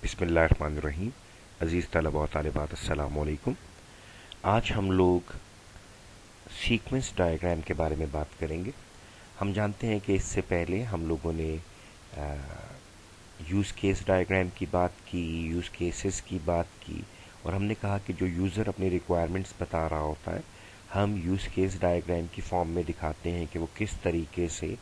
बिस्मिल्लाहिर्रहमानिर्रहीम। अज़ीज़ तलबा व तालिबात, अस्सलाम वालेकुम। आज हम लोग सीक्वेंस डायग्राम के बारे में बात करेंगे। हम जानते हैं कि इससे पहले हम लोगों ने यूज़ केस डायग्राम की बात की, यूज़ केसेस की बात की, और हमने कहा कि जो यूज़र अपनी रिक्वायरमेंट्स बता रहा होता है, हम यूज़ केस डायग्राम की फॉर्म में दिखाते हैं कि वो किस तरीके से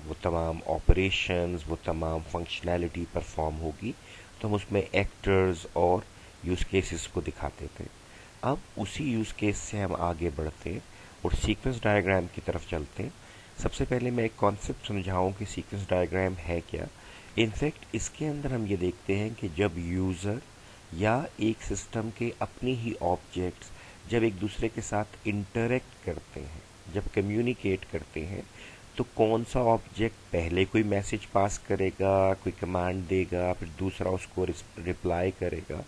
वो तमाम ऑपरेशंस, वो तमाम फंक्शनैलिटी परफॉर्म होगी। तो हम उसमें एक्टर्स और यूज़ केसेस को दिखाते थे। अब उसी यूज़ केस से हम आगे बढ़ते हैं और सीक्वेंस डायग्राम की तरफ चलते हैं। सबसे पहले मैं एक कॉन्सेप्ट समझाऊं कि सीक्वेंस डायग्राम है क्या। इनफैक्ट इसके अंदर हम ये देखते हैं कि जब यूज़र या एक सिस्टम के अपने ही ऑब्जेक्ट्स जब एक दूसरे के साथ इंटरेक्ट करते हैं, जब कम्युनिकेट करते हैं, तो कौन सा ऑब्जेक्ट पहले कोई मैसेज पास करेगा, कोई कमांड देगा, फिर दूसरा उसको रिप्लाई करेगा,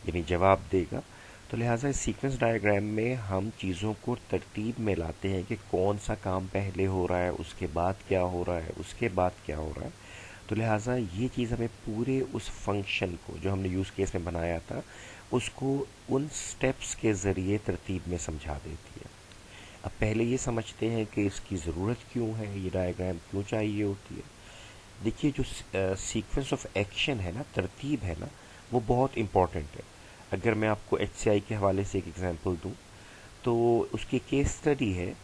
यानी जवाब देगा। तो लिहाजा इस सीक्वेंस डायग्राम में हम चीज़ों को तरतीब में लाते हैं कि कौन सा काम पहले हो रहा है, उसके बाद क्या हो रहा है, उसके बाद क्या हो रहा है। तो लिहाजा ये चीज़ हमें पूरे उस फंक्शन को जो हमने यूज़ केस में बनाया था, उसको उन स्टेप्स के ज़रिए तरतीब में समझा देती है। अब पहले ये समझते हैं कि इसकी ज़रूरत क्यों है, ये डायग्राम क्यों चाहिए होती है। देखिए, जो सीक्वेंस ऑफ एक्शन है ना, तरतीब है ना, वो बहुत इम्पॉर्टेंट है। अगर मैं आपको HCI के हवाले से एक एग्जांपल दूं, तो उसकी केस स्टडी है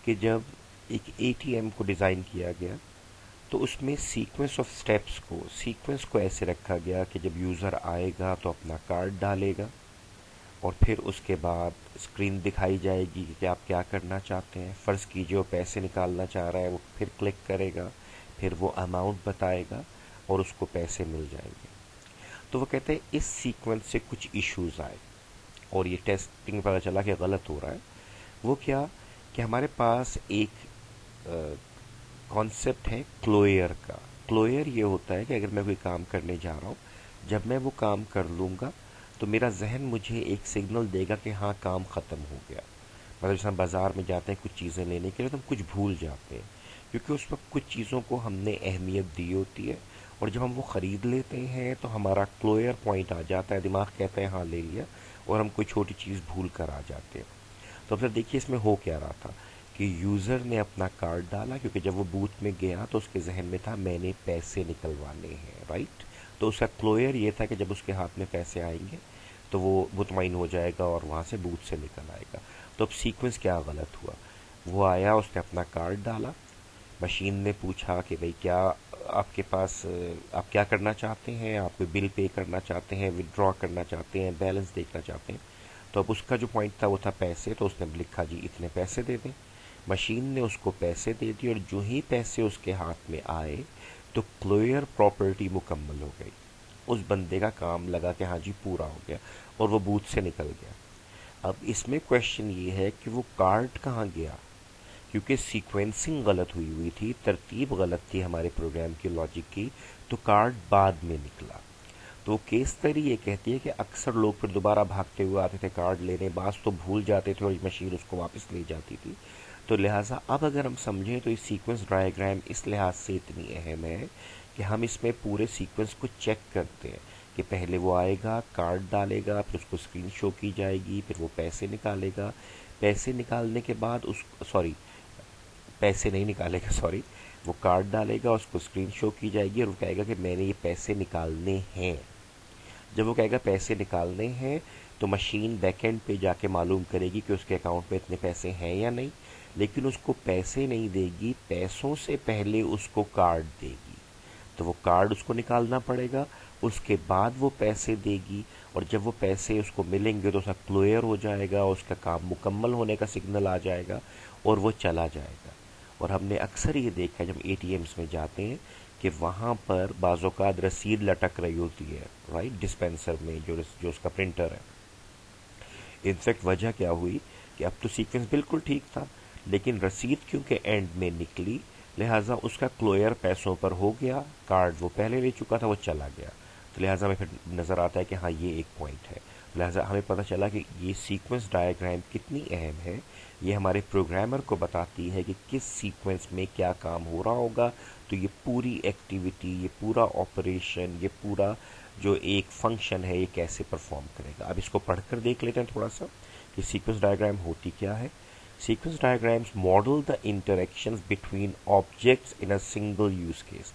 कि जब एक ATM को डिज़ाइन किया गया, तो उसमें सीक्वेंस को ऐसे रखा गया कि जब यूज़र आएगा तो अपना कार्ड डालेगा, और फिर उसके बाद स्क्रीन दिखाई जाएगी कि आप क्या करना चाहते हैं। फ़र्ज़ कीजिए वो पैसे निकालना चाह रहा है, वो फिर क्लिक करेगा, फिर वो अमाउंट बताएगा और उसको पैसे मिल जाएंगे। तो वो कहते हैं इस सीक्वेंस से कुछ इश्यूज आए और ये टेस्टिंग में पता चला कि गलत हो रहा है। वो क्या कि हमारे पास एक कॉन्सेप्ट है क्लोयर का। क्लोयर ये होता है कि अगर मैं कोई काम करने जा रहा हूँ, जब मैं वो काम कर लूँगा तो मेरा जहन मुझे एक सिग्नल देगा कि हाँ, काम ख़त्म हो गया। मतलब जैसे हम बाज़ार में जाते हैं कुछ चीज़ें लेने के लिए, तो हम कुछ भूल जाते हैं क्योंकि उस वक्त कुछ चीज़ों को हमने अहमियत दी होती है, और जब हम वो ख़रीद लेते हैं तो हमारा क्लोयर पॉइंट आ जाता है, दिमाग कहता है हाँ ले लिया, और हम कोई छोटी चीज़ भूल कर आ जाते हैं। तो अब सर देखिए इसमें हो क्या रहा था कि यूज़र ने अपना कार्ड डाला, क्योंकि जब वो बूथ में गया तो उसके जहन में था मैंने पैसे निकलवाने हैं, राइट। तो उसका क्लोयर ये था कि जब उसके हाथ में पैसे आएंगे तो वो मुतमईन हो जाएगा और वहाँ से बूथ से निकल आएगा। तो अब सीक्वेंस क्या गलत हुआ। वो आया, उसने अपना कार्ड डाला, मशीन ने पूछा कि भाई क्या आपके पास, आप क्या करना चाहते हैं, आप कोई बिल पे करना चाहते हैं, विड्रॉ करना चाहते हैं, बैलेंस देखना चाहते हैं। तो अब उसका जो पॉइंट था वो था पैसे, तो उसने लिखा जी इतने पैसे दे दें। मशीन ने उसको पैसे दे दिए, और जो ही पैसे उसके हाथ में आए तो क्लोयर प्रॉपर्टी मुकम्मल हो गई। उस बंदे का काम लगा कि हाँ जी पूरा हो गया, और वो बूथ से निकल गया। अब इसमें क्वेश्चन ये है कि वो कार्ड कहाँ गया, क्योंकि सीक्वेंसिंग गलत हुई हुई थी, तरतीब गलत थी हमारे प्रोग्राम की, लॉजिक की। तो कार्ड बाद में निकला। तो केस स्टडी ये कहती है कि अक्सर लोग फिर दोबारा भागते हुए आते थे कार्ड लेने, बास तो भूल जाते थे और मशीन उसको वापस ले जाती थी। तो लिहाजा अब अगर हम समझें तो इस सीक्वेंस डायग्राम इस लिहाज से इतनी अहम है कि हम इसमें पूरे सीक्वेंस को चेक करते हैं कि पहले वो आएगा, कार्ड डालेगा, फिर उसको स्क्रीन शो की जाएगी, फिर वो पैसे निकालेगा। पैसे निकालने के बाद उस सॉरी पैसे नहीं निकालेगा, सॉरी, वो कार्ड डालेगा, उसको स्क्रीन शो की जाएगी और वो कहेगा कि मैंने ये पैसे निकालने हैं। जब वो कहेगा पैसे निकालने हैं, तो मशीन बैकएंड पे जाके मालूम करेगी कि उसके अकाउंट में इतने पैसे हैं या नहीं, लेकिन उसको पैसे नहीं देगी, पैसों से पहले उसको कार्ड देगी। तो वो कार्ड उसको निकालना पड़ेगा, उसके बाद वो पैसे देगी, और जब वो पैसे उसको मिलेंगे तो उसका क्लियर हो जाएगा, उसका काम मुकम्मल होने का सिग्नल आ जाएगा और वो चला जाएगा। और हमने अक्सर ये देखा है जब ATMs में जाते हैं कि वहाँ पर बाज़ौकात रसीद लटक रही होती है, राइट, डिस्पेंसर में जो उसका प्रिंटर है। इनफैक्ट वजह क्या हुई कि अब तो सीक्वेंस बिल्कुल ठीक था, लेकिन रसीद क्योंकि एंड में निकली, लिहाजा उसका क्लोयर पैसों पर हो गया, कार्ड वो पहले ले चुका था, वो चला गया। तो लिहाजा में फिर नज़र आता है कि हाँ ये एक पॉइंट है। लिहाजा हमें पता चला कि ये सीक्वेंस डायग्राम कितनी अहम है। ये हमारे प्रोग्रामर को बताती है कि किस सीक्वेंस में क्या काम हो रहा होगा, तो ये पूरी एक्टिविटी, ये पूरा ऑपरेशन, ये पूरा जो एक फंक्शन है, ये कैसे परफॉर्म करेगा। अब इसको पढ़कर देख लेते हैं थोड़ा सा कि सीक्वेंस डायग्राम होती क्या है। Sequence diagrams model the interactions between objects in a single use case।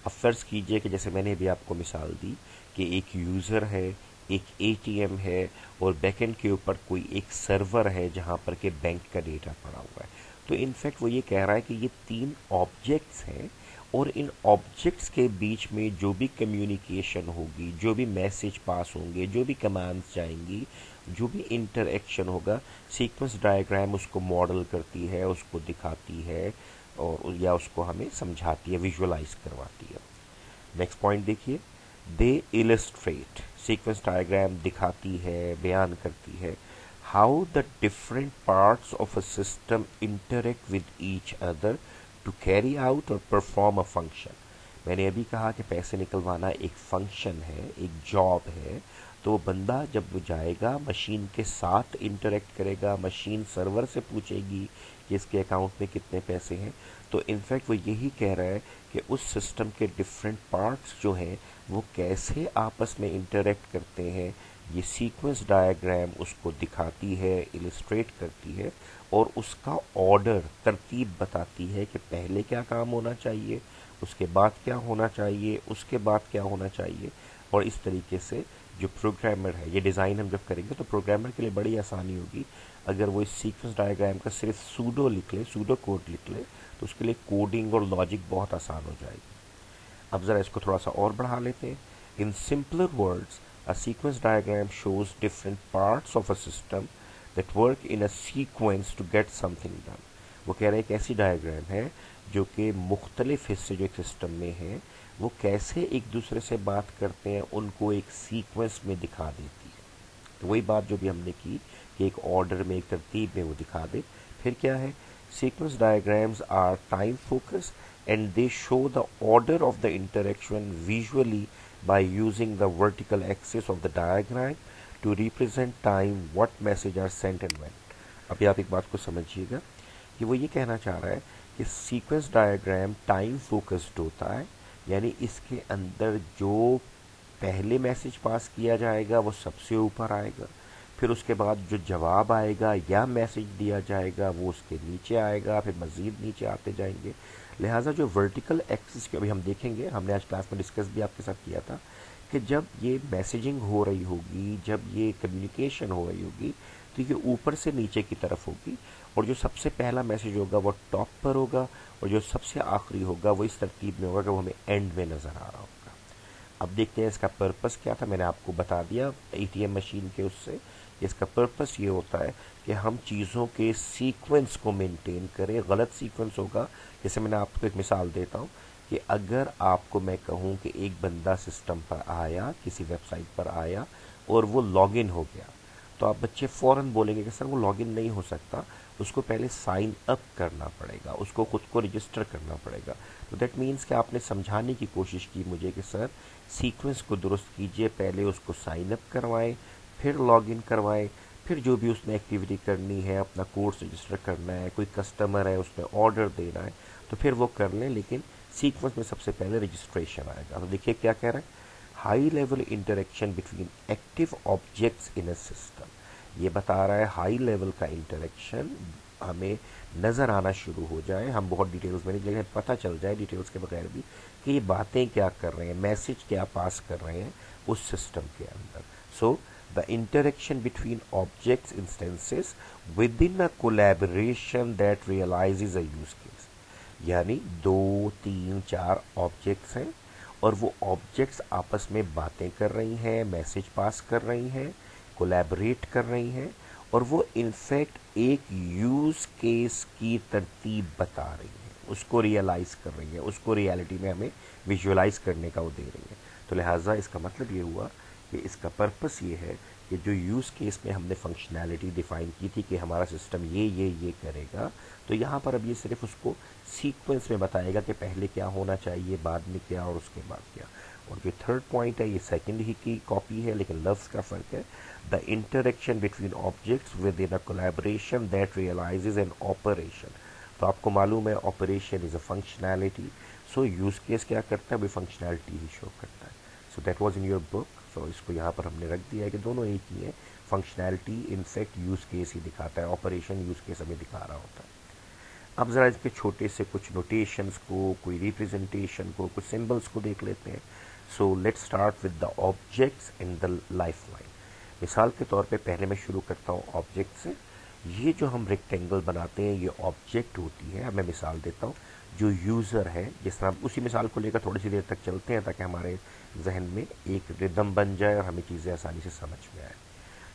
अब फर्ज कीजिए कि जैसे मैंने भी आपको मिसाल दी कि एक यूज़र है, एक एटीएम है और बैकएंड के ऊपर कोई एक सर्वर है जहां पर के बैंक का डेटा पड़ा हुआ है। तो इनफैक्ट वो ये कह रहा है कि ये तीन ऑब्जेक्ट्स हैं और इन ऑब्जेक्ट्स के बीच में जो भी कम्युनिकेशन होगी, जो भी मैसेज पास होंगे, जो भी कमांड्स जाएंगी, जो भी इंटरएक्शन होगा, सीक्वेंस डायग्राम उसको मॉडल करती है, उसको दिखाती है और या उसको हमें समझाती है, विजुअलाइज करवाती है। नेक्स्ट पॉइंट देखिए, दे इलस्ट्रेट, सीक्वेंस डायग्राम दिखाती है, बयान करती है how the different parts of a system interact with each other to carry out or perform a function. मैंने अभी कहा कि पैसे निकलवाना एक फंक्शन है, एक जॉब है। तो बंदा जब वो जाएगा मशीन के साथ इंटरेक्ट करेगा, मशीन सर्वर से पूछेगी कि इसके अकाउंट में कितने पैसे हैं। तो इनफैक्ट वो यही कह रहा है कि उस सिस्टम के डिफरेंट पार्ट्स जो हैं वो कैसे आपस में इंटरेक्ट करते हैं, ये सीक्वेंस डायग्राम उसको दिखाती है, इलिस्ट्रेट करती है और उसका ऑर्डर, तरतीब बताती है कि पहले क्या काम होना चाहिए, उसके बाद क्या होना चाहिए, उसके बाद क्या होना चाहिए। और इस तरीके से जो प्रोग्रामर है, ये डिज़ाइन हम जब करेंगे तो प्रोग्रामर के लिए बड़ी आसानी होगी। अगर वो इस सीक्वेंस डायग्राम का सिर्फ सूडो लिख ले, सूडो कोड लिख ले, तो उसके लिए कोडिंग और लॉजिक बहुत आसान हो जाएगी। अब ज़रा इसको थोड़ा सा और बढ़ा लेते हैं। In simpler words, a sequence diagram shows different parts of a system that work in a sequence to get something done. वो कह रहे हैं एक ऐसी डायग्राम है जो कि मुख्तलिफ हिस्से जो एक सिस्टम में हैं वो कैसे एक दूसरे से बात करते हैं, उनको एक सीक्वेंस में दिखा देती है। तो वही बात जो भी हमने की कि एक ऑर्डर में, एक तरतीब में वो दिखा दे। फिर क्या है, sequence diagrams are time focus and they show the order of the interaction visually by using the vertical axis of the diagram to represent time, what message are sent and when। अभी आप एक बात को समझिएगा कि वो ये कहना चाह रहा है कि सीक्वेंस डायग्राम टाइम फोकस्ड होता है, यानी इसके अंदर जो पहले मैसेज पास किया जाएगा वो सबसे ऊपर आएगा, फिर उसके बाद जो जवाब आएगा या मैसेज दिया जाएगा वो उसके नीचे आएगा, फिर मज़ीद नीचे आते जाएंगे। लिहाजा जो वर्टिकल एक्सिस की अभी हम देखेंगे, हमने आज क्लास में डिस्कस भी आपके साथ किया था कि जब ये मैसेजिंग हो रही होगी, जब ये कम्युनिकेशन हो रही होगी, तो ये ऊपर से नीचे की तरफ होगी और जो सबसे पहला मैसेज होगा वो टॉप पर होगा और जो सबसे आखिरी होगा वो इस तरतीब में होगा कि वो हमें एंड में नज़र आ रहा होगा। अब देखते हैं इसका पर्पस क्या था। मैंने आपको बता दिया एटीएम मशीन के उससे, इसका पर्पस ये होता है कि हम चीज़ों के सीक्वेंस को मेंटेन करें। गलत सीक्वेंस होगा, जैसे मैंने आपको एक मिसाल देता हूँ कि अगर आपको मैं कहूँ कि एक बंदा सिस्टम पर आया, किसी वेबसाइट पर आया और वो लॉगिन हो गया, तो आप बच्चे फ़ौरन बोलेंगे कि सर वो लॉगिन नहीं हो सकता, उसको पहले साइन अप करना पड़ेगा, उसको खुद को रजिस्टर करना पड़ेगा। तो दैट मीन्स कि आपने समझाने की कोशिश की मुझे कि सर सीक्वेंस को दुरुस्त कीजिए, पहले उसको साइन अप करवाएं, फिर लॉगिन करवाएं, फिर जो भी उसने एक्टिविटी करनी है, अपना कोर्स रजिस्टर करना है, कोई कस्टमर है उसने ऑर्डर देना है, तो फिर वो कर लें, लेकिन सीक्वेंस में सबसे पहले रजिस्ट्रेशन आएगा। तो देखिए क्या कह रहा है, high level interaction between active objects in a system. ये बता रहा है हाई लेवल का इंटरेक्शन हमें नज़र आना शुरू हो जाए, हम बहुत डिटेल्स में नहीं, लेकिन पता चल जाए डिटेल्स के बगैर भी कि ये बातें क्या कर रहे हैं, मैसेज क्या पास कर रहे हैं उस सिस्टम के अंदर। So the interaction between objects instances within a collaboration that realises a use case. यानी 2, 3, 4 ऑब्जेक्ट्स हैं और वो ऑब्जेक्ट्स आपस में बातें कर रही हैं, मैसेज पास कर रही हैं, कोलैबोरेट कर रही हैं और वो इनफैक्ट एक यूज़ केस की तरतीब बता रही हैं, उसको रियलाइज़ कर रही हैं, उसको रियलिटी में हमें विजुअलाइज करने का वो दे रही हैं। तो लिहाजा इसका मतलब ये हुआ कि इसका पर्पस ये है कि जो यूज़ केस में हमने फंक्शनैलिटी डिफ़ाइन की थी कि हमारा सिस्टम ये करेगा, तो यहाँ पर अब ये सिर्फ उसको सीक्वेंस में बताएगा कि पहले क्या होना चाहिए, बाद में क्या और उसके बाद क्या। और जो थर्ड पॉइंट है ये सेकंड ही की कॉपी है, लेकिन लफ्ज का फर्क है। The interaction between objects within a collaboration that realises an operation. तो आपको मालूम है operation is a functionality, so use case क्या करता है, वो फंक्शनैलिटी ही शो करता है। So that was in your book, so इसको यहाँ पर हमने रख दिया है कि दोनों एक ही है। फंक्शनैलिटी इनफैक्ट यूज केस ही दिखाता है, ऑपरेशन यूज केस हमें दिखा रहा होता है। अब ज़रा इसके छोटे से कुछ नोटेशंस को, कोई रिप्रेजेंटेशन को, कुछ सिंबल्स को देख लेते हैं। So let's start with the objects in the life line. मिसाल के तौर पे पहले मैं शुरू करता हूँ ऑब्जेक्ट से। ये जो हम रेक्टेंगल बनाते हैं ये ऑब्जेक्ट होती है। अब मैं मिसाल देता हूँ, जो यूज़र है, जिस तरह उसी मिसाल को लेकर थोड़ी सी देर तक चलते हैं ताकि हमारे जहन में एक रिदम बन जाए और हमें चीज़ें आसानी से समझ में आए।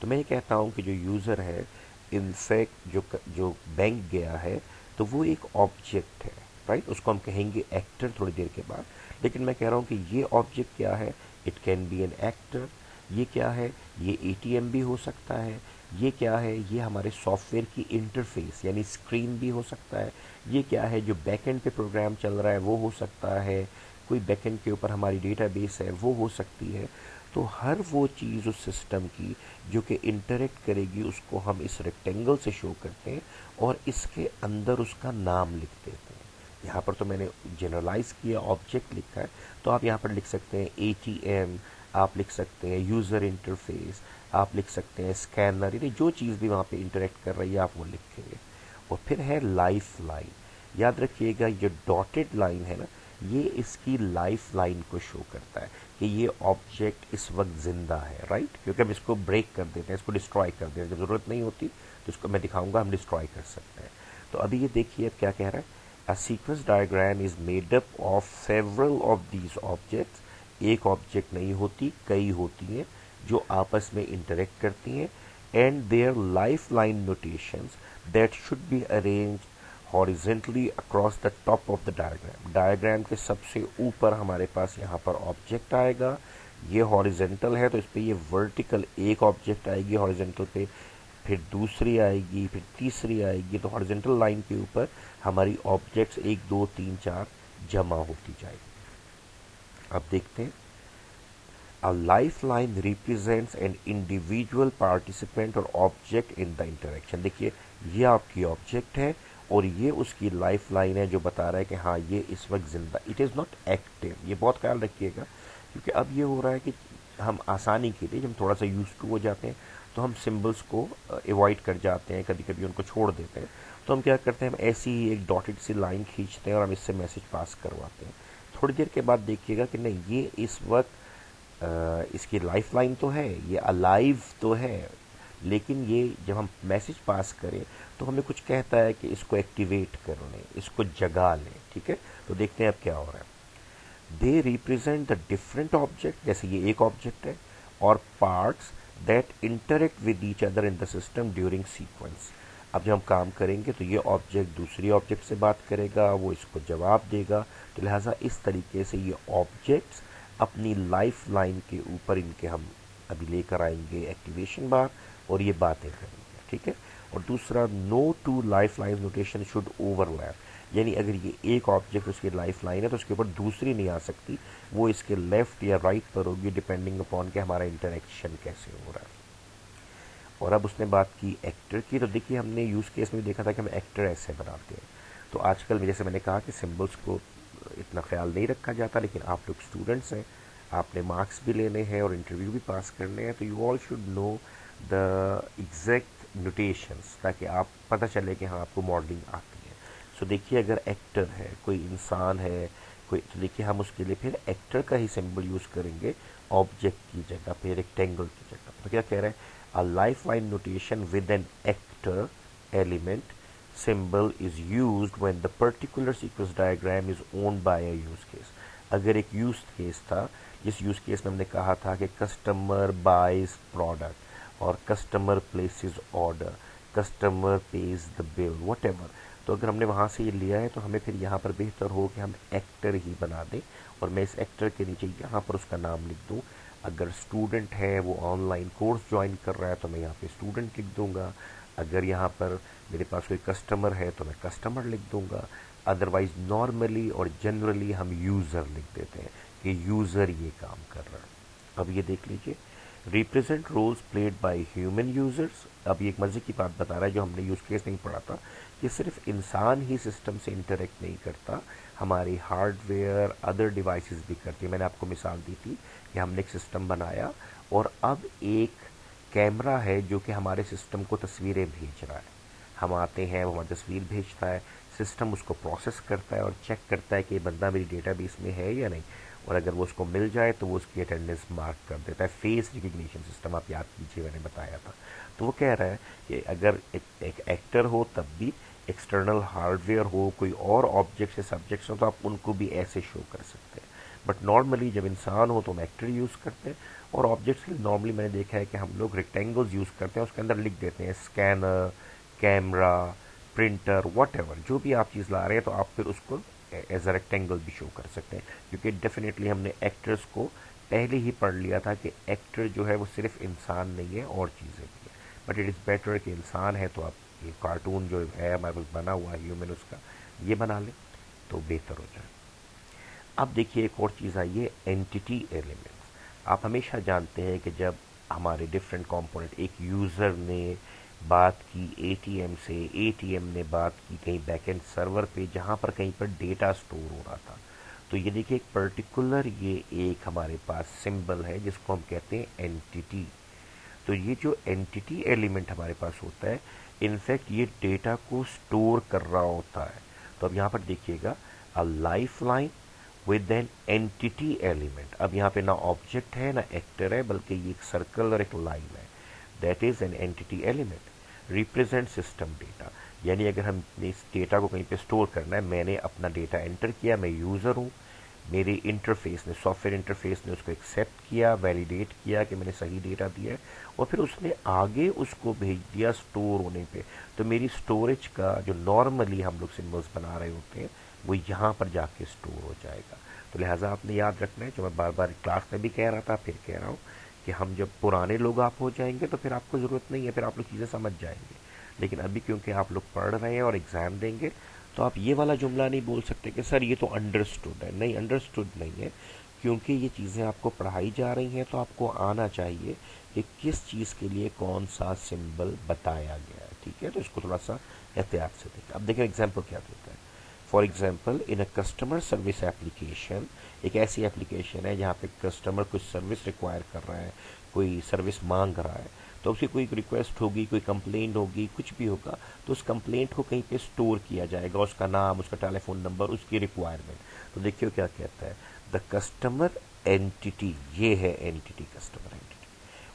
तो मैं ये कहता हूँ कि जो यूज़र है, इनफैक्ट जो बैंक गया है, तो वो एक ऑब्जेक्ट है, राइट। उसको हम कहेंगे एक्टर थोड़ी देर के बाद। लेकिन मैं कह रहा हूँ कि ये ऑब्जेक्ट क्या है, it can be an actor. ये क्या है, ये एटीएम भी हो सकता है। ये क्या है, ये हमारे सॉफ्टवेयर की इंटरफेस यानी स्क्रीन भी हो सकता है। ये क्या है, जो बैकएंड पे प्रोग्राम चल रहा है वो हो सकता है। कोई बैकएंड के ऊपर हमारी डेटाबेस है वो हो सकती है। तो हर वो चीज़ उस सिस्टम की जो कि इंटरेक्ट करेगी उसको हम इस रेक्टेंगल से शो करते हैं और इसके अंदर उसका नाम लिख देते हैं। यहाँ पर तो मैंने जनरलाइज किया, ऑब्जेक्ट लिखा है, तो आप यहाँ पर लिख सकते हैं एटीएम, आप लिख सकते हैं यूज़र इंटरफेस, आप लिख सकते हैं स्कैनर, यानी जो चीज़ भी वहाँ पे इंटरेक्ट कर रही है आप वो लिखेंगे। और फिर है लाइफ लाइन। याद रखिएगा ये डॉटेड लाइन है ना, ये इसकी लाइफ लाइन को शो करता है कि ये ऑब्जेक्ट इस वक्त जिंदा है, राइट। क्योंकि हम इसको ब्रेक कर देते हैं, इसको डिस्ट्रॉय कर देते हैं, जब ज़रूरत नहीं होती तो इसको मैं दिखाऊंगा हम डिस्ट्रॉय कर सकते हैं। तो अभी ये देखिए क्या कह रहा है, अ sequence diagram is made up of several of these objects. एक ऑब्जेक्ट नहीं होती, कई होती हैं जो आपस में इंटरेक्ट करती हैं, and their life line notations that should be arrange horizontally across the top of the diagram. Diagram के सबसे ऊपर हमारे पास यहाँ पर ऑब्जेक्ट आएगा। ये हॉरिजेंटल है तो इस पर ये वर्टिकल एक ऑब्जेक्ट आएगी हॉरिजेंटल पे, फिर दूसरी आएगी, फिर तीसरी आएगी। तो हॉरिजेंटल लाइन के ऊपर हमारी ऑब्जेक्ट्स 1 2 3 4 जमा होती जाएगी। अब देखते हैं, A lifeline represents an individual participant और object in the interaction। देखिए ये आपकी ऑब्जेक्ट है और ये उसकी लाइफ लाइन है जो बता रहा है कि हाँ ये इस वक्त जिंदा, इट इज़ नॉट एक्टिव। ये बहुत ख्याल रखिएगा क्योंकि अब ये हो रहा है कि हम आसानी के लिए जब थोड़ा सा यूज टू हो जाते हैं तो हम सिम्बल्स को अवॉइड कर जाते हैं, कभी कभी उनको छोड़ देते हैं। तो हम क्या करते हैं, हम ऐसी ही एक डॉटेड सी लाइन खींचते हैं और हम इससे मैसेज पास करवाते हैं। थोड़ी देर के बाद देखिएगा कि नहीं ये इस वक्त इसकी लाइफ लाइन तो है, ये अलाइव तो है, लेकिन ये जब हम मैसेज पास करें तो हमें कुछ कहता है कि इसको एक्टिवेट कर लें, इसको जगा लें। ठीक है, तो देखते हैं अब क्या हो रहा है। They represent the different object, जैसे ये एक ऑब्जेक्ट है, और parts that interact with each other in the system during sequence. अब जब हम काम करेंगे तो ये ऑब्जेक्ट दूसरी ऑब्जेक्ट से बात करेगा, वो इसको जवाब देगा। तो लिहाजा इस तरीके से ये ऑब्जेक्ट्स अपनी लाइफ लाइन के ऊपर इनके हम अभी लेकर आएंगे एक्टिवेशन बार और ये बातें करेंगे। ठीक है, और दूसरा, no two lifeline notation should overlap, यानी अगर ये एक ऑब्जेक्ट उसकी लाइफ लाइन है तो उसके ऊपर दूसरी नहीं आ सकती, वो इसके लेफ्ट या राइट पर होगी डिपेंडिंग अपॉन के हमारा इंटरेक्शन कैसे हो रहा है। और अब उसने बात की एक्टर की, तो देखिए हमने यूज केस में भी देखा था कि हम एक्टर ऐसे बनाते हैं। तो आजकल जैसे मैंने कहा कि सिंबल्स को इतना ख्याल नहीं रखा जाता, लेकिन आप लोग स्टूडेंट्स हैं, आपने मार्क्स भी लेने हैं और इंटरव्यू भी पास करने हैं, तो you all should know the exact notations ताकि आप पता चले कि हाँ आपको मॉडलिंग आती है। सो देखिए अगर एक्टर है, कोई इंसान है, कोई, तो देखिए हम उसके लिए फिर एक्टर का ही सिंबल यूज करेंगे ऑब्जेक्ट की जगह पे, रेक्टेंगल की जगह। तो क्या कह रहे हैं, a life line notation with an actor element symbol is used when the particular sequence diagram is owned by a use case। अगर एक यूज केस था, जिस यूज केस में हमने कहा था कि कस्टमर बाइज प्रोडक्ट और customer places order, customer page the bill, whatever, तो अगर हमने वहाँ से ये लिया है तो हमें फिर यहाँ पर बेहतर हो कि हम एक्टर ही बना दें और मैं इस एक्टर के नीचे यहाँ पर उसका नाम लिख दूँ। अगर स्टूडेंट है वो ऑनलाइन कोर्स ज्वाइन कर रहा है तो मैं यहाँ पे स्टूडेंट लिख दूंगा। अगर यहाँ पर मेरे पास कोई कस्टमर है तो मैं कस्टमर लिख दूंगा। अदरवाइज नॉर्मली और जनरली हम यूज़र लिख देते हैं कि यूज़र ये काम कर रहा है। अब ये देख लीजिए, represent roles played by human users. अब ये एक मजे की बात बता रहा है जो हमने यूज केस नहीं पढ़ा था, कि सिर्फ इंसान ही सिस्टम से इंटरेक्ट नहीं करता, हमारी हार्डवेयर अदर डिवाइसेस भी करती है। मैंने आपको मिसाल दी थी कि हमने एक सिस्टम बनाया और अब एक कैमरा है जो कि हमारे सिस्टम को तस्वीरें भेज रहा है। हम आते हैं, वो हमारी तस्वीर भेजता है, सिस्टम उसको प्रोसेस करता है और चेक करता है कि ये बंदा मेरी डेटाबेस में है या नहीं, और अगर वो उसको मिल जाए तो वो उसकी अटेंडेंस मार्क कर देता है। फेस रिकग्निशन सिस्टम, आप याद कीजिए मैंने बताया था। तो वो कह रहा है कि अगर एक एक्टर हो तब भी, एक्सटर्नल हार्डवेयर हो, कोई और ऑब्जेक्ट से सब्जेक्ट्स हो, तो आप उनको भी ऐसे शो कर सकते हैं। बट नॉर्मली जब इंसान हो तो हम एक्टर यूज़ करते हैं, और ऑब्जेक्ट्स के लिए नॉर्मली मैंने देखा है कि हम लोग रेक्टेंगल्स यूज़ करते हैं, उसके अंदर लिख देते हैं स्कैनर, कैमरा, प्रिंटर, वट जो भी आप चीज़ ला रहे हैं, तो आप फिर उसको एज अ रेक्टेंगल भी शो कर सकते हैं। क्योंकि डेफिनेटली हमने एक्टर्स को पहले ही पढ़ लिया था कि एक्टर जो है वो सिर्फ इंसान नहीं है, और चीज़ें भी है। बट इट इज़ बेटर कि इंसान है तो आप ये कार्टून जो है हमारे पास बना हुआ है ह्यूमन, उसका ये बना लें तो बेहतर हो जाए। अब देखिए एक और चीज़ आई है, एंटिटी एलिमेंट्स। आप हमेशा जानते हैं कि जब हमारे डिफरेंट कंपोनेंट, एक यूज़र ने बात की एटीएम से, एटीएम ने बात की कहीं बैकएंड सर्वर पे जहाँ पर कहीं पर डेटा स्टोर हो रहा था, तो ये देखिए एक पर्टिकुलर ये एक हमारे पास सिंबल है जिसको हम कहते हैं एंटिटी। तो ये जो एंटिटी एलिमेंट हमारे पास होता है, इनफैक्ट ये डेटा को स्टोर कर रहा होता है। तो अब यहाँ पर देखिएगा, a life line with an entity element. अब यहाँ पे ना ऑब्जेक्ट है ना एक्टर है, बल्कि ये एक सर्कल और एक लाइन है, that is an entity element represent system data. यानी अगर हम इस डेटा को कहीं पे स्टोर करना है, मैंने अपना डेटा एंटर किया, मैं यूज़र हूँ, मेरे इंटरफेस ने, सॉफ्टवेयर इंटरफेस ने उसको एक्सेप्ट किया, वैलिडेट किया कि मैंने सही डेटा दिया है, और फिर उसने आगे उसको भेज दिया स्टोर होने पे। तो मेरी स्टोरेज का जो नॉर्मली हम लोग सिम्बल्स बना रहे होते हैं, वो यहाँ पर जाके स्टोर हो जाएगा। तो लिहाजा आपने याद रखना है, जो मैं बार बार क्लास में भी कह रहा था फिर कह रहा हूँ, कि हम जब पुराने लोग आप हो जाएंगे तो फिर आपको ज़रूरत नहीं है, फिर आप लोग चीज़ें समझ जाएंगे। लेकिन अभी क्योंकि आप लोग पढ़ रहे हैं और एग्ज़ाम देंगे, तो आप ये वाला जुमला नहीं बोल सकते कि सर ये तो अंडरस्टूड है। नहीं, अंडरस्टूड नहीं है, क्योंकि ये चीज़ें आपको पढ़ाई जा रही हैं, तो आपको आना चाहिए कि किस चीज़ के लिए कौन सा सिंबल बताया गया है। ठीक है, तो इसको थोड़ा सा एहतियात से देखें। अब देखिए एग्जाम्पल क्या देता है। For example, in a customer service application, एक ऐसी एप्लीकेशन है जहाँ पे कस्टमर कुछ सर्विस रिक्वायर कर रहा है, कोई सर्विस मांग रहा है, तो उसकी कोई रिक्वेस्ट होगी, कोई कंप्लेंट होगी, कुछ भी होगा, तो उस कंप्लेंट को कहीं पे स्टोर किया जाएगा, उसका नाम, उसका टेलीफोन नंबर, उसकी रिक्वायरमेंट। तो देखिए क्या कहता है, द कस्टमर एंटिटी, ये है entity, customer entity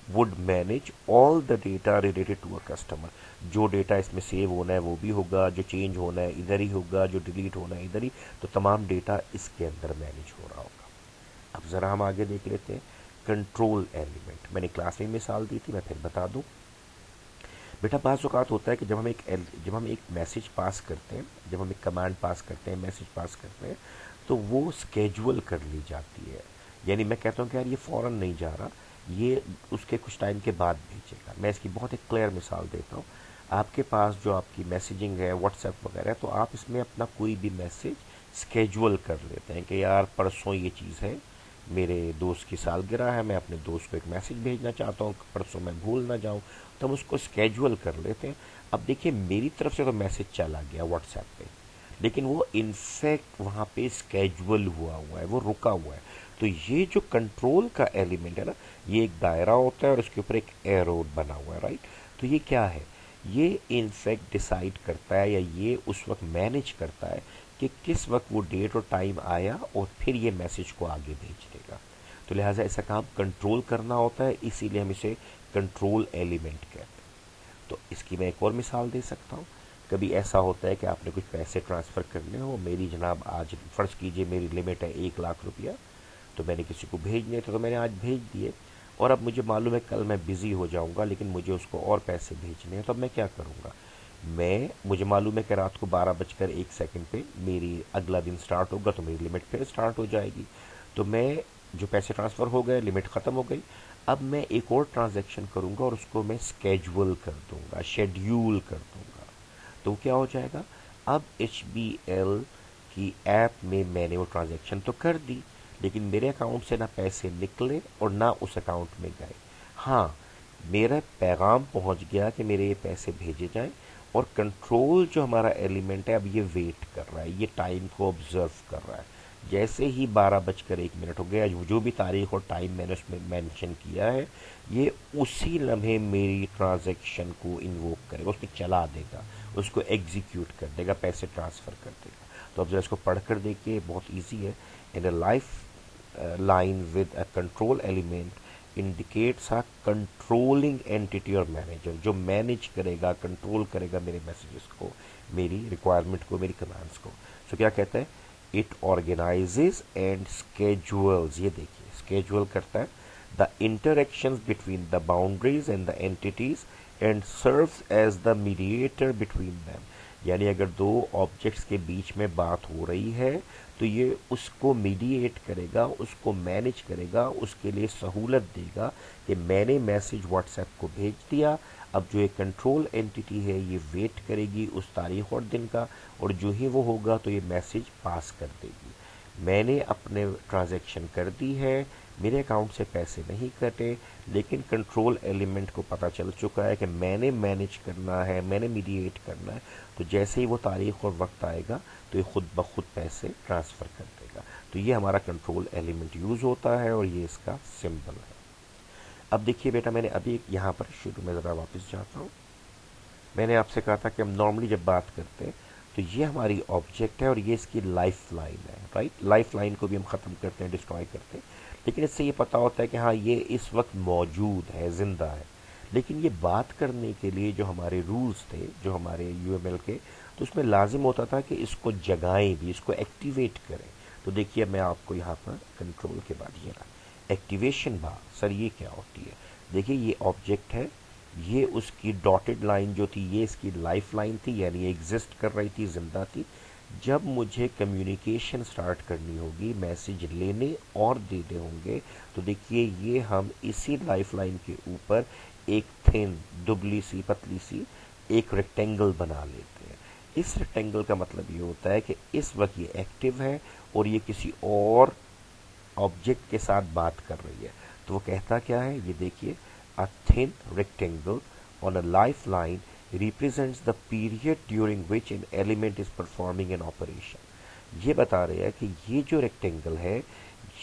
would manage all the data related to a customer. जो डेटा इसमें सेव होना है वो भी होगा, जो चेंज होना है इधर ही होगा, जो डिलीट होना है इधर ही, तो तमाम डेटा इसके अंदर मैनेज हो रहा होगा। अब ज़रा हम आगे देख लेते हैं, कंट्रोल एलिमेंट। मैंने क्लास में मिसाल दी थी, मैं फिर बता दूं। बेटा बाज़ औक़ात होता है कि जब हम एक मैसेज पास करते हैं, जब हम एक कमांड पास करते हैं, मैसेज पास करते हैं, तो वो स्केजुअल कर ली जाती है। यानी मैं कहता हूँ कि यार ये फ़ौरन नहीं जा रहा, ये उसके कुछ टाइम के बाद भेजेगा। मैं इसकी बहुत एक क्लियर मिसाल देता हूँ। आपके पास जो आपकी मैसेजिंग है, व्हाट्सएप वगैरह, तो आप इसमें अपना कोई भी मैसेज स्केजुअल कर लेते हैं कि यार परसों ये चीज़ है, मेरे दोस्त की सालगिरह है, मैं अपने दोस्त को एक मैसेज भेजना चाहता हूँ, परसों मैं भूल ना जाऊँ, तो हम उसको स्केजुअल कर लेते हैं। अब देखिए मेरी तरफ से तो मैसेज चला गया व्हाट्सएप पे, लेकिन वो इनफैक्ट वहाँ पे स्केजुअल हुआ है, वो रुका हुआ है। तो ये जो कंट्रोल का एलिमेंट है ना, ये एक दायरा होता है और उसके ऊपर एक एरो बना हुआ है, राइट। तो ये क्या है, ये इनफैक्ट डिसाइड करता है, या ये उस वक्त मैनेज करता है कि किस वक्त वो डेट और टाइम आया, और फिर ये मैसेज को आगे भेज देगा। तो लिहाजा ऐसा काम कंट्रोल करना होता है, इसीलिए हम इसे कंट्रोल एलिमेंट कहते हैं। तो इसकी मैं एक और मिसाल दे सकता हूँ। कभी ऐसा होता है कि आपने कुछ पैसे ट्रांसफ़र करने हो, मेरी जनाब आज फ़र्ज़ कीजिए मेरी लिमिट है 1 लाख रुपया, तो मैंने किसी को भेजने थे, तो मैंने आज भेज दिए, और अब मुझे मालूम है कल मैं बिज़ी हो जाऊंगा, लेकिन मुझे उसको और पैसे भेजने हैं, तो अब मैं क्या करूंगा। मुझे मालूम है कि रात को 12:01 पे मेरी अगला दिन स्टार्ट होगा, तो मेरी लिमिट फिर स्टार्ट हो जाएगी। तो मैं, जो पैसे ट्रांसफ़र हो गए, लिमिट ख़त्म हो गई, अब मैं एक और ट्रांजैक्शन करूंगा और उसको मैं स्केजुअल कर दूंगा, शेड्यूल कर दूंगा। तो क्या हो जाएगा, अब HBL की ऐप में मैंने वो ट्रांजैक्शन तो कर दी, लेकिन मेरे अकाउंट से ना पैसे निकले और ना उस अकाउंट में गए। हाँ, मेरा पैगाम पहुंच गया कि मेरे ये पैसे भेजे जाएं, और कंट्रोल जो हमारा एलिमेंट है अब ये वेट कर रहा है, ये टाइम को ऑब्जर्व कर रहा है। जैसे ही 12:01 हो गया, जो भी तारीख और टाइम मैंने उसमें मेंशन किया है, ये उसी लम्हे मेरी ट्रांजैक्शन को इन्वोक करेगा, उसमें चला देगा, उसको एग्जीक्यूट कर देगा, पैसे ट्रांसफ़र कर देगा। तो अब जरा इसको पढ़ कर देखिए, बहुत ईजी है। In a life line with a control element indicates a controlling entity और मैनेजर, जो मैनेज करेगा, कंट्रोल करेगा मेरे मैसेजेस को, मेरी रिक्वायरमेंट को, मेरी कमांड्स को। सो क्या कहता है, इट ऑर्गेनाइजेज एंड स्केजुअल्स, ये देखिए स्केजुअल करता है the interactions between the boundaries and the entities and serves as the mediator between them. यानी अगर दो ऑब्जेक्ट्स के बीच में बात हो रही है तो ये उसको मीडिएट करेगा, उसको मैनेज करेगा, उसके लिए सहूलत देगा कि मैंने मैसेज व्हाट्सएप को भेज दिया, अब जो एक कंट्रोल एंटिटी है ये वेट करेगी उस तारीख और दिन का, और जो ही वो होगा तो ये मैसेज पास कर देगी। मैंने अपने ट्रांजैक्शन कर दी है, मेरे अकाउंट से पैसे नहीं कटे, लेकिन कंट्रोल एलिमेंट को पता चल चुका है कि मैंने मैनेज करना है, मैंने मीडिएट करना है, तो जैसे ही वो तारीख और वक्त आएगा तो ये खुद ब खुद पैसे ट्रांसफ़र कर देगा। तो ये हमारा कंट्रोल एलिमेंट यूज़ होता है और ये इसका सिंबल है। अब देखिए बेटा, मैंने अभी यहाँ पर शुरू में ज़रा वापस जाता हूँ। मैंने आपसे कहा था कि हम नॉर्मली जब बात करते हैं तो ये हमारी ऑब्जेक्ट है और ये इसकी लाइफ लाइन है, राइट। लाइफ लाइन को भी हम ख़त्म करते हैं, डिस्ट्रॉय करते हैं, लेकिन इससे ये पता होता है कि हाँ ये इस वक्त मौजूद है, ज़िंदा है। लेकिन ये बात करने के लिए जो हमारे रूल्स थे, जो हमारे यूएमएल के, तो उसमें लाजिम होता था कि इसको जगाएं भी, इसको एक्टिवेट करें। तो देखिए मैं आपको यहाँ पर कंट्रोल के बाद ये रहा एक्टिवेशन बार। सर ये क्या होती है? देखिए ये ऑब्जेक्ट है, ये उसकी डॉटेड लाइन जो थी ये इसकी लाइफ लाइन थी, यानी ये एग्जिस्ट कर रही थी, जिंदा थी। जब मुझे कम्युनिकेशन स्टार्ट करनी होगी, मैसेज लेने और देने होंगे, तो देखिए ये हम इसी लाइफ लाइन के ऊपर एक थिन, दुबली सी, पतली सी एक रेक्टेंगल बना लेते हैं। इस रेक्टेंगल का मतलब ये होता है कि इस वक्त ये एक्टिव है और ये किसी और ऑब्जेक्ट के साथ बात कर रही है। तो वो कहता क्या है, ये देखिए, a thin rectangle on a lifeline represents the period during which an element is performing an operation। ये बता रहे हैं कि ये जो रेक्टेंगल है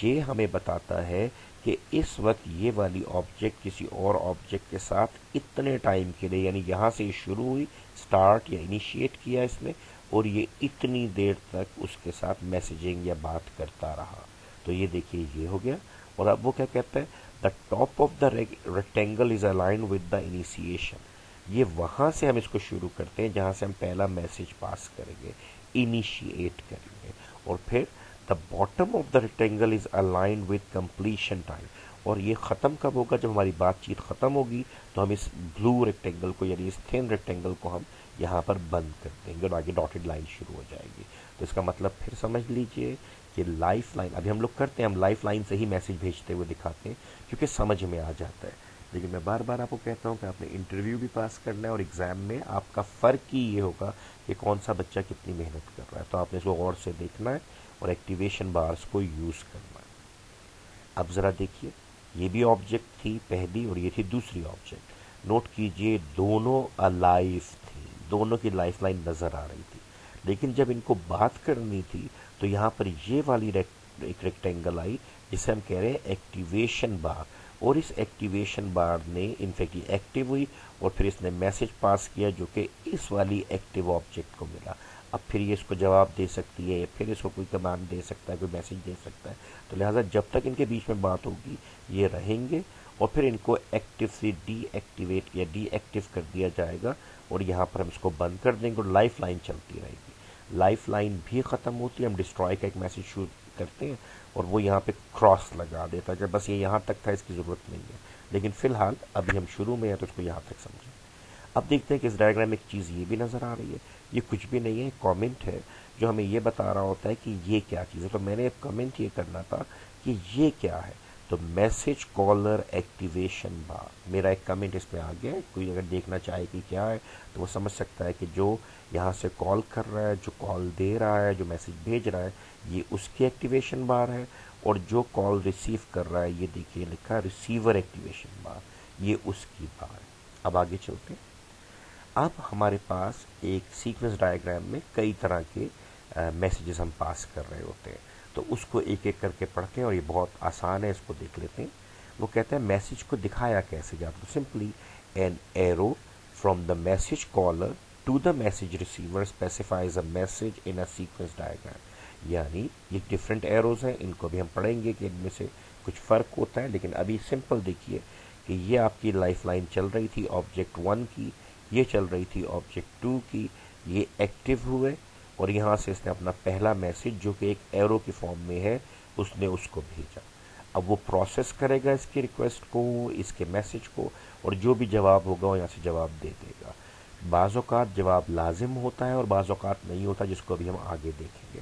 ये हमें बताता है कि इस वक्त ये वाली ऑब्जेक्ट किसी और ऑब्जेक्ट के साथ इतने टाइम के लिए, यानी यहाँ से शुरू हुई, स्टार्ट या इनिशिएट किया इसने, और ये इतनी देर तक उसके साथ मैसेजिंग या बात करता रहा। तो ये देखिए ये हो गया। और अब वो क्या कहता है, the top of the rectangle is align with the initiation. ये वहां से हम इसको शुरू करते हैं जहां से हम पहला मैसेज पास करेंगे, इनिशिएट करेंगे। और फिर the bottom of the rectangle is align with completion time. और ये ख़त्म कब होगा, जब हमारी बातचीत ख़त्म होगी तो हम इस ब्लू रेक्टेंगल को, यानी इस थिन रेक्टेंगल को हम यहाँ पर बंद कर देंगे और आगे डॉटेड लाइन शुरू हो जाएगी। तो इसका मतलब फिर समझ लीजिए कि लाइफ लाइन, अभी हम लोग करते हैं, हम लाइफ लाइन से ही मैसेज भेजते हुए दिखाते हैं क्योंकि समझ में आ जाता है। लेकिन मैं बार बार आपको कहता हूँ कि आपने इंटरव्यू भी पास करना है और एग्ज़ाम में आपका फ़र्क ही ये होगा कि कौन सा बच्चा कितनी मेहनत कर रहा है। तो आपने इसको गौर से देखना है और एक्टिवेशन बार्स को यूज़ करना है। अब ज़रा देखिए, ये भी ऑब्जेक्ट थी पहली और ये थी दूसरी ऑब्जेक्ट। नोट कीजिए दोनों अलाइव थी, दोनों की लाइफ लाइन नज़र आ रही थी। लेकिन जब इनको बात करनी थी तो यहाँ पर ये वाली एक रेक्टेंगल आई जिसे हम कह रहे हैं एक्टिवेशन बार, और इस एक्टिवेशन बार ने इनफैक्ट ये एक्टिव हुई और फिर इसने मैसेज पास किया जो कि इस वाली एक्टिव ऑब्जेक्ट को मिला। अब फिर ये इसको जवाब दे सकती है, फिर इसको कोई कमांड दे सकता है, कोई मैसेज दे सकता है। तो लिहाजा जब तक इनके बीच में बात होगी ये रहेंगे और फिर इनको एक्टिव से डीएक्टिवेट या डीएक्टिव कर दिया जाएगा और यहाँ पर हम इसको बंद कर देंगे और लाइफ लाइन चलती रहेगी। लाइफ लाइन भी ख़त्म होती है, हम डिस्ट्रॉय का एक मैसेज शूट करते हैं और वो यहाँ पे क्रॉस लगा देता है कि बस ये यहाँ तक था, इसकी ज़रूरत नहीं है। लेकिन फ़िलहाल अभी हम शुरू में हैं तो इसको यहाँ तक समझें। अब देखते हैं कि इस डायग्राम में एक चीज़ ये भी नज़र आ रही है, ये कुछ भी नहीं है, कमेंट है जो हमें ये बता रहा होता है कि ये क्या चीज़ है। तो मैंने कमेंट ये करना था कि ये क्या है, तो मैसेज कॉलर एक्टिवेशन बार, मेरा एक कमेंट इसमें आ गया है। कोई अगर देखना चाहे कि क्या है तो वो समझ सकता है कि जो यहाँ से कॉल कर रहा है, जो कॉल दे रहा है, जो मैसेज भेज रहा है, ये उसकी एक्टिवेशन बार है, और जो कॉल रिसीव कर रहा है, ये देखिए लिखा है रिसीवर एक्टिवेशन बार, ये उसकी बार है। अब आगे चलते हैं। अब हमारे पास एक सीक्वेंस डायग्राम में कई तरह के मैसेजेस हम पास कर रहे होते हैं, तो उसको एक एक करके पढ़ते हैं और ये बहुत आसान है, इसको देख लेते हैं। वो कहते हैं मैसेज को दिखाया कैसे जाता है। Simply an arrow from the message caller to the message receiver specifies a message in a sequence diagram. यानी ये डिफरेंट एरोज हैं, इनको भी हम पढ़ेंगे कि इनमें से कुछ फ़र्क होता है, लेकिन अभी सिंपल देखिए कि ये आपकी लाइफ लाइन चल रही थी ऑब्जेक्ट 1 की, ये चल रही थी ऑब्जेक्ट 2 की, ये एक्टिव हुए और यहाँ से इसने अपना पहला मैसेज जो कि एक एरो की फॉर्म में है उसने उसको भेजा। अब वो प्रोसेस करेगा इसकी रिक्वेस्ट को, इसके मैसेज को, और जो भी जवाब होगा वो यहाँ से जवाब दे देगा। बाज़ औक़ात जवाब लाजिम होता है और बाज़ औक़ात नहीं होता, जिसको अभी हम आगे देखेंगे।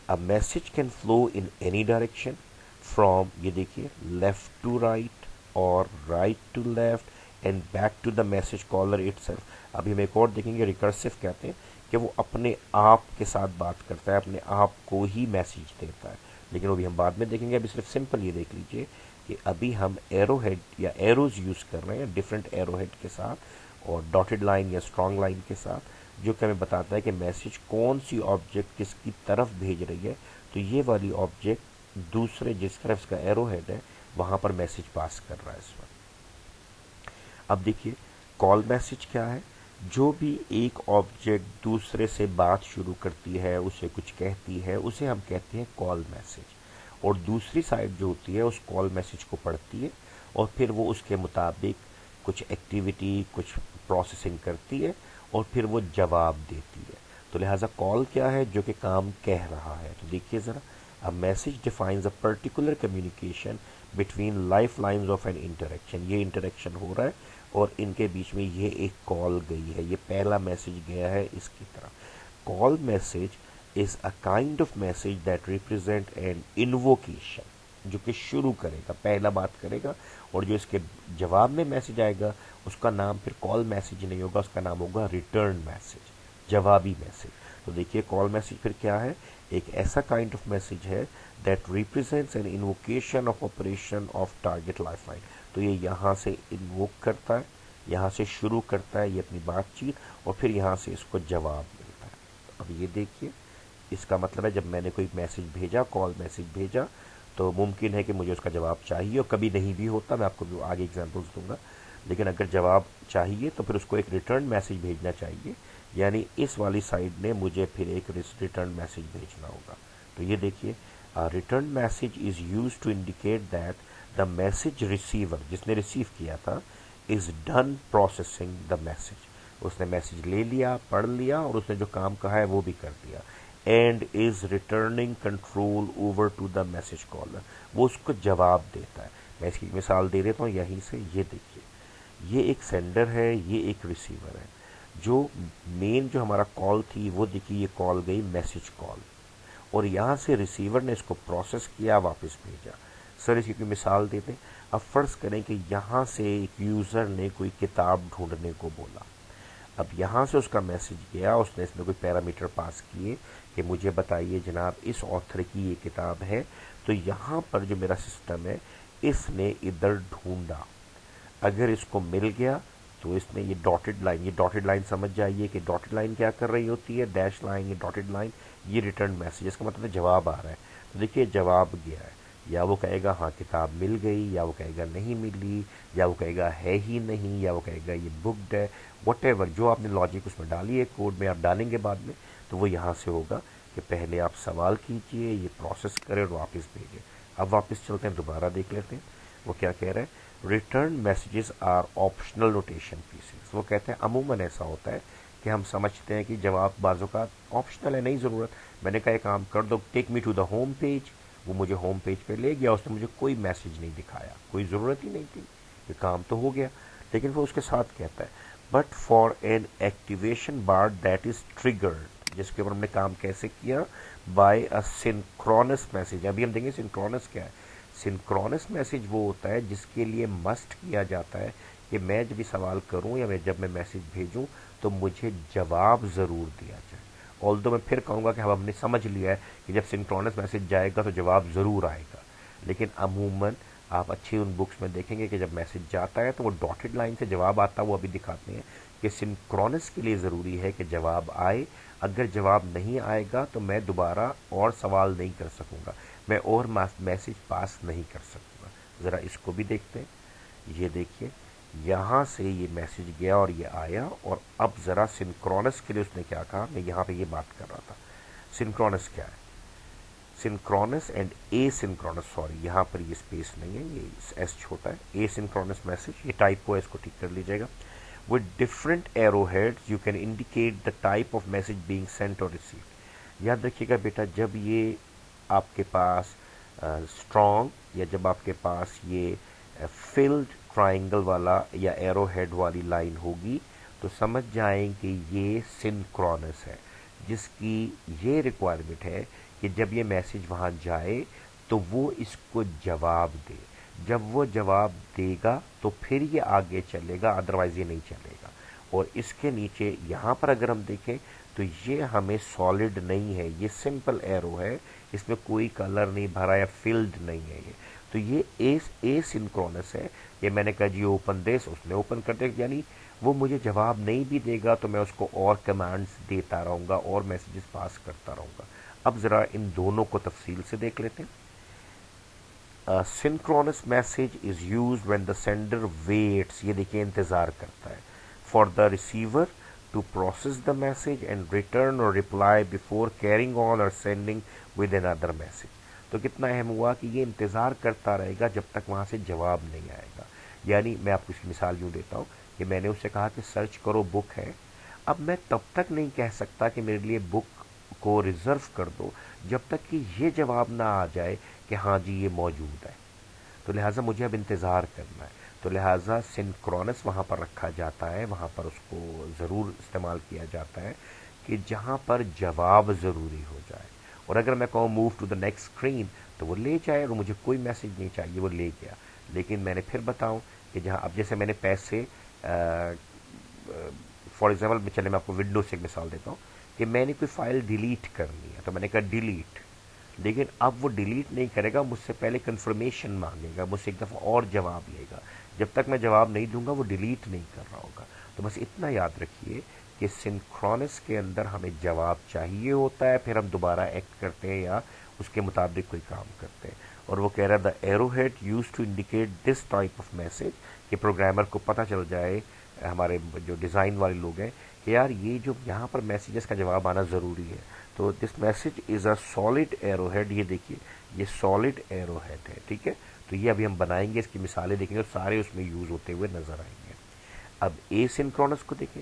अब message can flow in any direction from, ये देखिए, लेफ्ट टू राइट और right to left and back to the message caller itself. अभी हम एक और देखेंगे, रिकर्सिव कहते हैं कि वो अपने आप के साथ बात करता है, अपने आप को ही मैसेज देता है, लेकिन वो भी हम बाद में देखेंगे। अभी सिर्फ सिंपल ये देख लीजिए कि अभी हम एरो हेड या एरोज यूज़ कर रहे हैं डिफरेंट एरो हेड के साथ और डॉटेड लाइन या स्ट्रॉन्ग लाइन के साथ, जो कि हमें बताता है कि मैसेज कौन सी ऑब्जेक्ट किसकी तरफ भेज रही है। तो ये वाली ऑब्जेक्ट दूसरे जिस तरफ इसका एरो हेड है वहाँ पर मैसेज पास कर रहा है इस वक्त। अब देखिए कॉल मैसेज क्या है। जो भी एक ऑब्जेक्ट दूसरे से बात शुरू करती है, उसे कुछ कहती है, उसे हम कहते हैं कॉल मैसेज। और दूसरी साइड जो होती है उस कॉल मैसेज को पढ़ती है और फिर वो उसके मुताबिक कुछ एक्टिविटी, कुछ प्रोसेसिंग करती है और फिर वो जवाब देती है। तो लिहाजा कॉल क्या है, जो कि काम कह रहा है। तो देखिए ज़रा, a message defines a particular communication between life lines of N interaction. ये इंटरेक्शन हो रहा है और इनके बीच में ये एक कॉल गई है, ये पहला मैसेज गया है इसकी तरफ। Call message is a kind of message that represent N invocation, जो कि शुरू करेगा, पहला बात करेगा, और जो इसके जवाब में मैसेज आएगा उसका नाम फिर कॉल मैसेज नहीं होगा, उसका नाम होगा रिटर्न मैसेज, जवाबी मैसेज। तो देखिए कॉल मैसेज फिर क्या है, एक ऐसा काइंड ऑफ मैसेज है that represents an invocation of operation of target lifeline. तो ये यहाँ से इन्वोक करता है, यहाँ से शुरू करता है ये अपनी बातचीत, और फिर यहाँ से इसको जवाब मिलता है। तो अब ये देखिए, इसका मतलब है जब मैंने कोई मैसेज भेजा, कॉल मैसेज भेजा, तो मुमकिन है कि मुझे उसका जवाब चाहिए और कभी नहीं भी होता, मैं आपको आगे एग्जांपल्स दूंगा। लेकिन अगर जवाब चाहिए तो फिर उसको एक रिटर्न मैसेज भेजना चाहिए, यानी इस वाली साइड ने मुझे फिर एक रिटर्न मैसेज भेजना होगा। तो ये देखिए, return message is use to indicate that the message receiver, जिसने रिसीव किया था, is done processing the message. उसने मैसेज ले लिया, पढ़ लिया और उसने जो काम कहा है वो भी कर दिया। And is returning control over to the message caller, वो उसको जवाब देता है। मैं इसकी मिसाल दे देता हूँ यहीं से। ये देखिए, ये एक सेंडर है, ये एक रिसीवर है। जो मेन जो हमारा कॉल थी वो देखिए, ये कॉल गई मैसेज कॉल, और यहाँ से रिसीवर ने इसको प्रोसेस किया, वापस भेजा। सर इसकी कोई मिसाल देते हैं। अब फर्ज करें कि यहाँ से एक यूज़र ने कोई किताब ढूंढने को बोला। अब यहाँ से उसका मैसेज गया, उसने इसमें कोई पैरामीटर पास किए कि मुझे बताइए जनाब इस ऑथर की ये किताब है। तो यहाँ पर जो मेरा सिस्टम है, इसने इधर ढूंढा, अगर इसको मिल गया तो इसने ये डॉटेड लाइन समझ जाइए कि डॉटेड लाइन क्या कर रही होती है, डैश लाइन, ये डॉटेड लाइन, ये रिटर्न मैसेज, इसका मतलब जवाब आ रहा है। तो देखिए जवाब गया है, या वो कहेगा हाँ किताब मिल गई, या वो कहेगा नहीं मिली, या वो कहेगा है ही नहीं, या वो कहेगा ये बुक्ड है। वट एवर जो आपने लॉजिक उसमें डाली है, कोड में आप डालेंगे बाद में, तो वो यहाँ से होगा कि पहले आप सवाल कीजिए, ये प्रोसेस करें और वापस भेजें। अब वापस चलते हैं, दोबारा देख लेते हैं वो क्या कह रहा है। Return messages are optional notation pieces. वो कहते हैं अमूमन ऐसा होता है कि हम समझते हैं कि जवाब बाज़ों का ऑप्शनल है, नहीं ज़रूरत। मैंने कहा काम कर दो, take me to the home page, वो मुझे होम पेज पे ले गया, उसने मुझे कोई मैसेज नहीं दिखाया, कोई ज़रूरत ही नहीं थी, ये काम तो हो गया। लेकिन वो उसके साथ कहता है but for an activation bar that is triggered, जिसके ऊपर हमने काम कैसे किया, बाय अ सिंक्रोनस मैसेज। अभी हम देखेंगे सिंक्रोनस क्या है। सिंक्रोनस मैसेज वो होता है जिसके लिए मस्ट किया जाता है कि मैं जब भी सवाल करूं या मैं जब मैं मैसेज भेजूं तो मुझे जवाब ज़रूर दिया जाए। ऑल्दो मैं फिर कहूँगा कि हमने समझ लिया है कि जब सिंक्रोनस मैसेज जाएगा तो जवाब ज़रूर आएगा, लेकिन अमूमन आप अच्छी उन बुक्स में देखेंगे कि जब मैसेज जाता है तो वो डॉटेड लाइन से जवाब आता है, वो अभी दिखाते हैं कि सिंक्रोनस के लिए ज़रूरी है कि जवाब आए। अगर जवाब नहीं आएगा तो मैं दोबारा और सवाल नहीं कर सकूँगा, मैं और मैसेज पास नहीं कर सकूँगा। ज़रा इसको भी देखते हैं। ये देखिए, यहाँ से ये मैसेज गया और ये आया, और अब ज़रा सिंक्रोनस के लिए उसने क्या कहा, मैं यहाँ पे ये बात कर रहा था। सिंक्रोनस क्या है? सिंक्रोनस एंड एसिंक्रोनस, सॉरी यहाँ पर ये स्पेस नहीं है, ये एस छोटा है। एसिंक्रोनस मैसेज, ये टाइपो है, इसको ठीक कर लीजिएगा। With different arrow heads you can indicate the type of message being Saint और रिसीव्ड। याद रखिएगा बेटा, जब ये आपके पास स्ट्रॉन्ग या जब आपके पास ये फिल्ड ट्राइंगल वाला या एरो हेड वाली लाइन होगी तो समझ जाएं कि ये सिंक्रोनस है, जिसकी ये रिक्वायरमेंट है कि जब ये मैसेज वहाँ जाए तो वो इसको जवाब दे। जब वो जवाब देगा तो फिर ये आगे चलेगा, अदरवाइज ये नहीं चलेगा। और इसके नीचे यहाँ पर अगर हम देखें तो ये हमें सॉलिड नहीं है, ये सिंपल एरो है, इसमें कोई कलर नहीं भरा या फिल्ड नहीं है ये। तो ये ए सिंक्रोनस है। ये मैंने कहा जी ओपन दिस, उसने ओपन कर दिया, यानी वो मुझे जवाब नहीं भी देगा तो मैं उसको और कमांड्स देता रहूँगा और मैसेजेस पास करता रहूँगा। अब ज़रा इन दोनों को तफसील से देख लेते हैं। Synchronous message is use when the sender waits, ये देखिए इंतज़ार करता है, for the receiver to process the message and return और reply before carrying on or sending with another message. तो कितना अहम हुआ कि ये इंतज़ार करता रहेगा जब तक वहाँ से जवाब नहीं आएगा। यानी मैं आपको इसकी मिसाल यूँ देता हूँ कि मैंने उससे कहा कि सर्च करो बुक है। अब मैं तब तक नहीं कह सकता कि मेरे लिए बुक को रिजर्व कर दो जब तक कि ये जवाब ना आ जाए कि हाँ जी ये मौजूद है। तो लिहाजा मुझे अब इंतज़ार करना है, तो लिहाजा सिंक्रोनस वहाँ पर रखा जाता है, वहाँ पर उसको ज़रूर इस्तेमाल किया जाता है कि जहाँ पर जवाब ज़रूरी हो जाए। और अगर मैं कहूँ move to the next screen तो वो ले जाए और मुझे कोई मैसेज नहीं चाहिए, वो ले गया। लेकिन मैंने फिर बताऊँ कि जहाँ अब जैसे मैंने पैसे फॉर एग्जाम्पल चले मैं आपको विंडो से एक मिसाल देता हूँ कि मैंने कोई फाइल डिलीट करनी है तो मैंने कहा डिलीट, लेकिन अब वो डिलीट नहीं करेगा, मुझसे पहले कंफर्मेशन मांगेगा, मुझसे एक दफ़ा और जवाब लेगा। जब तक मैं जवाब नहीं दूंगा वो डिलीट नहीं कर रहा होगा। तो बस इतना याद रखिए कि सिंक्रोनस के अंदर हमें जवाब चाहिए होता है, फिर हम दोबारा एक्ट करते हैं या उसके मुताबिक कोई काम करते हैं। और वो कह रहा है the arrowhead use to indicate this type of message, कि प्रोग्रामर को पता चल जाए, हमारे जो डिज़ाइन वाले लोग हैं, कि यार ये जो यहाँ पर मैसेजेस का जवाब आना ज़रूरी है। तो this message is a solid arrow head, ये देखिए ये सॉलिड एरो हेड है, ठीक है। तो ये अभी हम बनाएंगे, इसकी मिसालें देखेंगे और सारे उसमें यूज़ होते हुए नजर आएंगे। अब एसिंक्रोनस को देखें।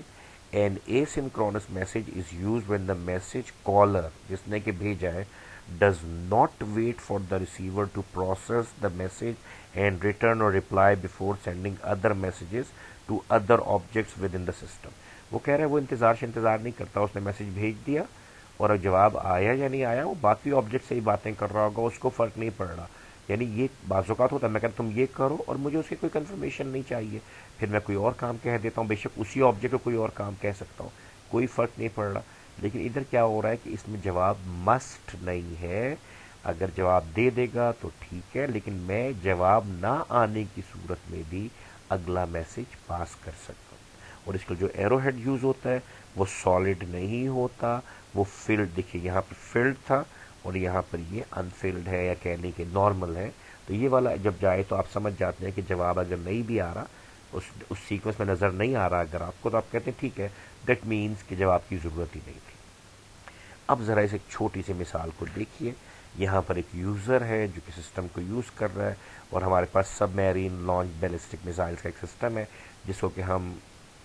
An asynchronous message is use when the message caller, जिसने कि भेजा है, does not wait for the receiver to process the message and return और reply before sending other messages to other objects within the system. वो कह रहा है वो इंतजार नहीं करता, उसने मैसेज भेज दिया और अब जवाब आया या नहीं आया वो बाकी ऑब्जेक्ट से ही बातें कर रहा होगा, उसको फर्क नहीं पड़ रहा। यानी ये बाज़ौक़ात होता है, मैं कहता तुम ये करो और मुझे उसकी कोई कंफर्मेशन नहीं चाहिए, फिर मैं कोई और काम कह देता हूँ, बेशक उसी ऑब्जेक्ट को कोई और काम कह सकता हूँ, कोई फ़र्क नहीं पड़ रहा। लेकिन इधर क्या हो रहा है कि इसमें जवाब मस्ट नहीं है, अगर जवाब दे देगा तो ठीक है, लेकिन मैं जवाब ना आने की सूरत में भी अगला मैसेज पास कर सकता हूँ। और इसका जो एरो हेड यूज़ होता है वो सॉलिड नहीं होता, वो फिल्ड, देखिए यहाँ पर फिल्ड था और यहाँ पर ये अनफिल्ड है या कहने के नॉर्मल है। तो ये वाला जब जाए तो आप समझ जाते हैं कि जवाब अगर नहीं भी आ रहा, उस सीक्वेंस में नज़र नहीं आ रहा अगर आपको, तो आप कहते हैं ठीक है, दैट मीन्स कि जवाब की ज़रूरत ही नहीं थी। अब ज़रा इस एक छोटी सी मिसाल को देखिए। यहाँ पर एक यूज़र है जो कि सिस्टम को यूज़ कर रहा है और हमारे पास सबमरीन लॉन्च बैलिस्टिक मिसाइल्स का एक सिस्टम है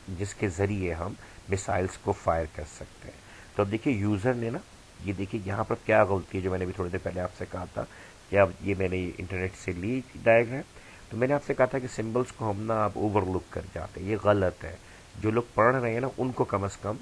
जिसके ज़रिए हम मिसाइल्स को फायर कर सकते हैं। तो अब देखिए यूज़र ने ना, ये देखिए यहाँ पर क्या गलती है जो मैंने भी थोड़ी देर पहले आपसे कहा था कि अब ये मैंने इंटरनेट से ली डायग्राम। तो मैंने आपसे कहा था कि सिंबल्स को हम ना अब ओवरलुक कर जाते हैं, ये गलत है। जो लोग पढ़ रहे हैं ना उनको कम से कम,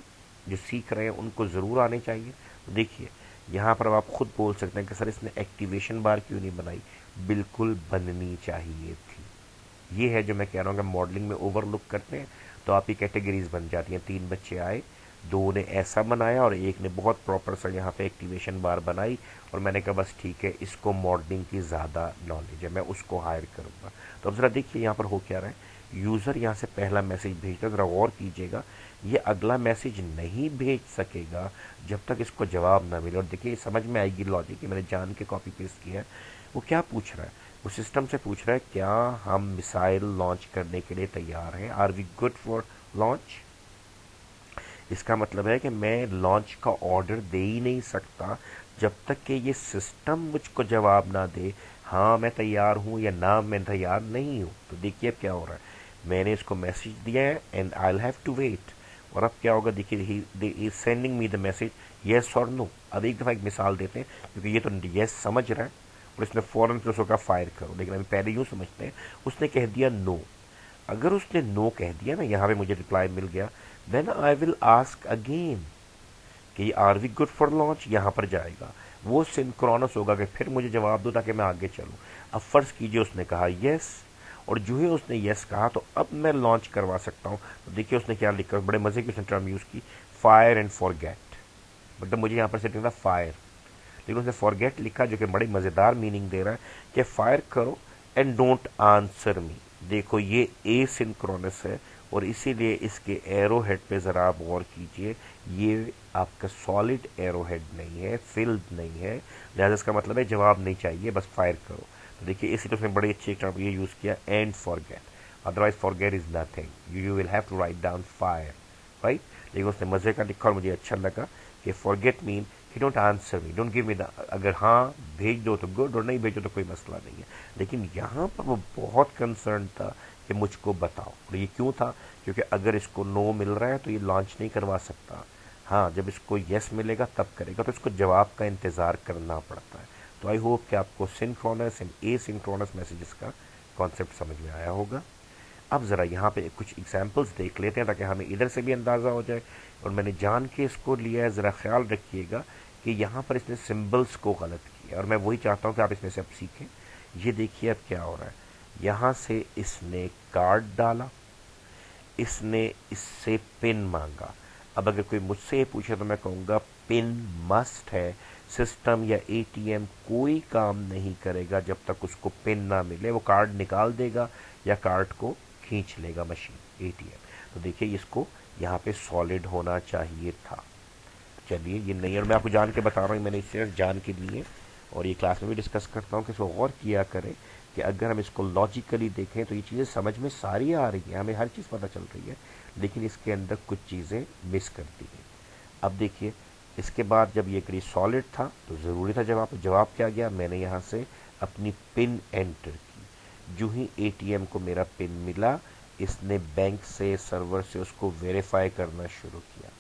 जो सीख रहे हैं उनको ज़रूर आने चाहिए। तो देखिए यहाँ पर अब आप खुद बोल सकते हैं कि सर इसने एक्टिवेशन बार क्यों नहीं बनाई, बिल्कुल बननी चाहिए थी। ये है जो मैं कह रहा हूँ कि मॉडलिंग में ओवरलुक करते हैं तो आपकी कैटेगरीज बन जाती हैं। 3 बच्चे आए दो ने ऐसा बनाया और एक ने बहुत प्रॉपर सा यहाँ पे एक्टिवेशन बार बनाई, और मैंने कहा बस ठीक है, इसको मॉडलिंग की ज़्यादा नॉलेज है, मैं उसको हायर करूँगा। तो अब ज़रा देखिए यहाँ पर हो क्या रहा है, यूज़र यहाँ से पहला मैसेज भेजता है, ज़रा गौर कीजिएगा, ये अगला मैसेज नहीं भेज सकेगा जब तक इसको जवाब ना मिले। और देखिए समझ में आएगी लॉजिक, मैंने जान के कॉपी पेस्ट किया है। वो क्या पूछ रहा है, वो सिस्टम से पूछ रहा है क्या हम मिसाइल लॉन्च करने के लिए तैयार हैं, are we good for launch. इसका मतलब है कि मैं लॉन्च का ऑर्डर दे ही नहीं सकता जब तक कि ये सिस्टम मुझको जवाब ना दे हाँ मैं तैयार हूँ या ना मैं तैयार नहीं हूँ। तो देखिए अब क्या हो रहा है, मैंने इसको मैसेज दिया है and I will have to wait. और अब क्या होगा, देखिए he sending me the message yes और नो। अब एक दफ़ा एक मिसाल देते हैं, क्योंकि ये तो येस समझ रहा है और इसने फ़ौरन से उसको कहा फायर करो, लेकिन अभी पहले यूँ समझते हैं, उसने कह दिया नो। अगर उसने नो कह दिया ना, यहाँ पे मुझे रिप्लाई मिल गया, then I will ask again कि are we good for launch, यहाँ पर जाएगा, वो सिंक्रोनस होगा कि फिर मुझे जवाब दो ताकि मैं आगे चलूँ। अब फर्ज कीजिए उसने कहा यस, और जो ही उसने यस कहा तो अब मैं लॉन्च करवा सकता हूँ। तो देखिए उसने क्या लिखा, बड़े मजे की उसने टर्म यूज़ की, फायर एंड फॉरगेट। मतलब मुझे यहाँ पर सेटिंग था फायर, लेकिन उसने फॉरगेट लिखा जो कि बड़ी मज़ेदार मीनिंग दे रहा है कि फायर करो एंड डोंट आंसर मी। देखो ये ए सिंक्रोनस है और इसीलिए इसके एरो हेड पे ज़रा आप गौर कीजिए, ये आपका सॉलिड एरो हेड नहीं है, फिल्ड नहीं है, लिहाजा इसका मतलब है जवाब नहीं चाहिए, बस फायर करो। तो देखिए इसलिए उसने बड़ी अच्छी एक टर्म ये यूज़ किया, and forget, otherwise forget is nothing, you will have to write down fire, right. लेकिन उसने मज़े का लिखा और मुझे अच्छा लगा कि फॉरगेट मीन कि don't answer me, don't give me the, अगर हाँ भेज दो तो गुड और नहीं भेजो तो कोई मसला नहीं है। लेकिन यहाँ पर वो बहुत कंसर्न था कि मुझको बताओ, और ये क्यों था, क्योंकि अगर इसको नो मिल रहा है तो ये लॉन्च नहीं करवा सकता, हाँ जब इसको यस मिलेगा तब करेगा, तो इसको जवाब का इंतज़ार करना पड़ता है। तो आई होप कि आपको synchronous and a synchronous messages का कॉन्सेप्ट समझ में आया होगा। अब ज़रा यहाँ पे कुछ एग्जांपल्स देख लेते हैं ताकि हमें इधर से भी अंदाज़ा हो जाए, और मैंने जान के इसको लिया है, ज़रा ख्याल रखिएगा कि यहाँ पर इसने सिंबल्स को गलत किया, और मैं वही चाहता हूँ कि आप इसमें से अब सीखें। ये देखिए अब क्या हो रहा है, यहाँ से इसने कार्ड डाला, इसने इससे पिन मांगा। अब अगर कोई मुझसे ये पूछे तो मैं कहूँगा पिन मस्ट है, सिस्टम या एटीएम कोई काम नहीं करेगा जब तक उसको पिन ना मिले, वो कार्ड निकाल देगा या कार्ड को खींच लेगा मशीन एटीएम। तो देखिए इसको यहाँ पे सॉलिड होना चाहिए था। चलिए ये नहीं, और मैं आपको जान के बता रहा हूँ, मैंने इसे जान के लिए और ये क्लास में भी डिस्कस करता हूँ कि इसको गौर किया करें कि अगर हम इसको लॉजिकली देखें तो ये चीज़ें समझ में सारी आ रही हैं, हमें हर चीज़ पता चल रही है, लेकिन इसके अंदर कुछ चीज़ें मिस करती हैं। अब देखिए इसके बाद जब ये करीब सॉलिड था तो ज़रूरी था जवाब क्या गया, मैंने यहाँ से अपनी पिन एंटर की, जो ही एटीएम को मेरा पिन मिला इसने बैंक से सर्वर से उसको वेरीफाई करना शुरू किया।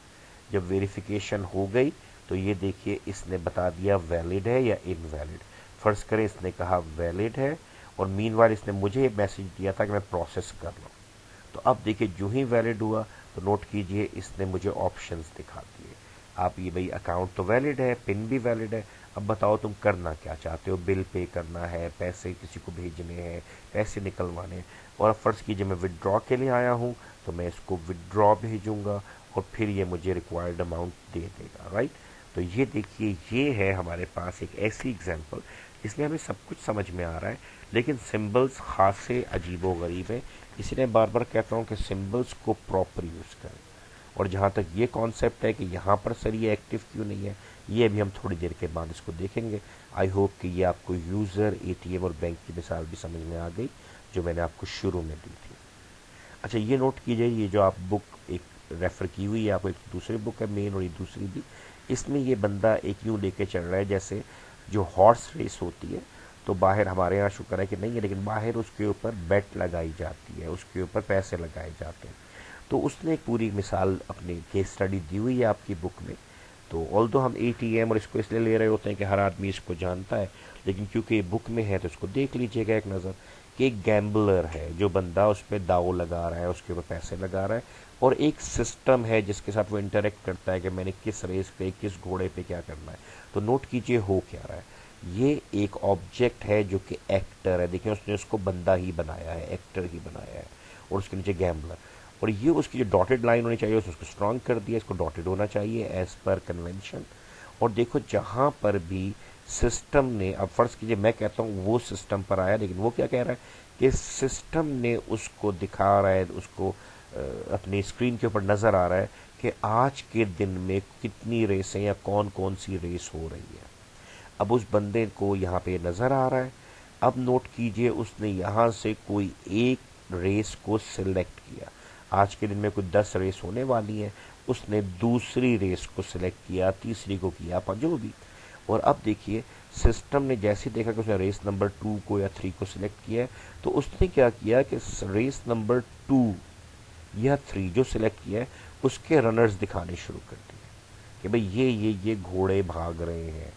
जब वेरिफिकेशन हो गई तो ये देखिए इसने बता दिया वैलिड है या इनवैलिड। फर्ज करें इसने कहा वैलिड है, और मीनवाइल इसने मुझे मैसेज दिया था कि मैं प्रोसेस कर लूँ। तो अब देखिए जो ही वैलिड हुआ तो नोट कीजिए इसने मुझे ऑप्शंस दिखा दिए। आप ये भाई अकाउंट तो वैलिड है, पिन भी वैलिड है, अब बताओ तुम करना क्या चाहते हो, बिल पे करना है, पैसे किसी को भेजने हैं, पैसे निकलवाने हैं। और अब फर्ज कीजिए मैं विदड्रॉ के लिए आया हूँ तो मैं इसको विदड्रॉ भेजूंगा और फिर ये मुझे रिक्वायर्ड अमाउंट दे देगा, राइट। तो ये देखिए ये है हमारे पास एक ऐसी एग्जांपल जिसमें हमें सब कुछ समझ में आ रहा है, लेकिन सिंबल्स खासे अजीबो गरीब है। इसलिए बार बार कहता हूँ कि सिंबल्स को प्रॉपर यूज़ करें। और जहाँ तक ये कॉन्सेप्ट है कि यहाँ पर सर ये एक्टिव क्यों नहीं है, ये अभी हम थोड़ी देर के बाद इसको देखेंगे। आई होप कि ये आपको यूज़र एटीएम और बैंक की मिसाल भी समझ में आ गई जो मैंने आपको शुरू में दी थी। अच्छा ये नोट कीजिए, ये जो आप बुक एक रेफ़र की हुई है, आपको एक दूसरी बुक है मेन और ये दूसरी भी, इसमें ये बंदा एक यूँ लेके चल रहा है जैसे जो हॉर्स रेस होती है, तो बाहर हमारे यहाँ शुक्र है कि नहीं है, लेकिन बाहर उसके ऊपर बेट लगाई जाती है, उसके ऊपर पैसे लगाए जाते हैं। तो उसने एक पूरी मिसाल अपनी केस स्टडी दी हुई है आपकी बुक में। तो ऑल्दो हम एटीएम और इसको इसलिए ले रहे होते हैं कि हर आदमी इसको जानता है, लेकिन क्योंकि ये बुक में है तो इसको देख लीजिएगा एक नज़र कि एक गैम्बलर है जो बंदा उस पर दाव लगा रहा है, उसके ऊपर पैसे लगा रहा है, और एक सिस्टम है जिसके साथ वो इंटरेक्ट करता है कि मैंने किस रेस पे किस घोड़े पे क्या करना है। तो नोट कीजिए हो क्या रहा है, ये एक ऑब्जेक्ट है जो कि एक्टर है, देखिए उसने उसको बंदा ही बनाया है, एक्टर ही बनाया है, और उसके नीचे गैम्बलर। और ये उसकी जो डॉटेड लाइन होनी चाहिए उसको स्ट्रांग कर दिया, इसको डॉटेड होना चाहिए एज पर कन्वेंशन। और देखो जहां पर भी सिस्टम ने, अब फर्ज कीजिए मैं कहता हूँ वो सिस्टम पर आया, लेकिन वो क्या कह रहा है कि सिस्टम ने उसको दिखा रहा है, उसको अपनी स्क्रीन के ऊपर नजर आ रहा है कि आज के दिन में कितनी रेसें या कौन कौन सी रेस हो रही है। अब उस बंदे को यहाँ पे नजर आ रहा है। अब नोट कीजिए उसने यहाँ से कोई एक रेस को सिलेक्ट किया। आज के दिन में कोई 10 रेस होने वाली है, उसने दूसरी रेस को सिलेक्ट किया, तीसरी को किया, जो भी। और अब देखिए सिस्टम ने जैसे देखा कि उसने रेस नंबर 2 को या 3 को सिलेक्ट किया है, तो उसने क्या किया कि रेस नंबर 2 या 3 जो सिलेक्ट किया है उसके रनर्स दिखाने शुरू कर दिए कि भाई ये घोड़े भाग रहे हैं,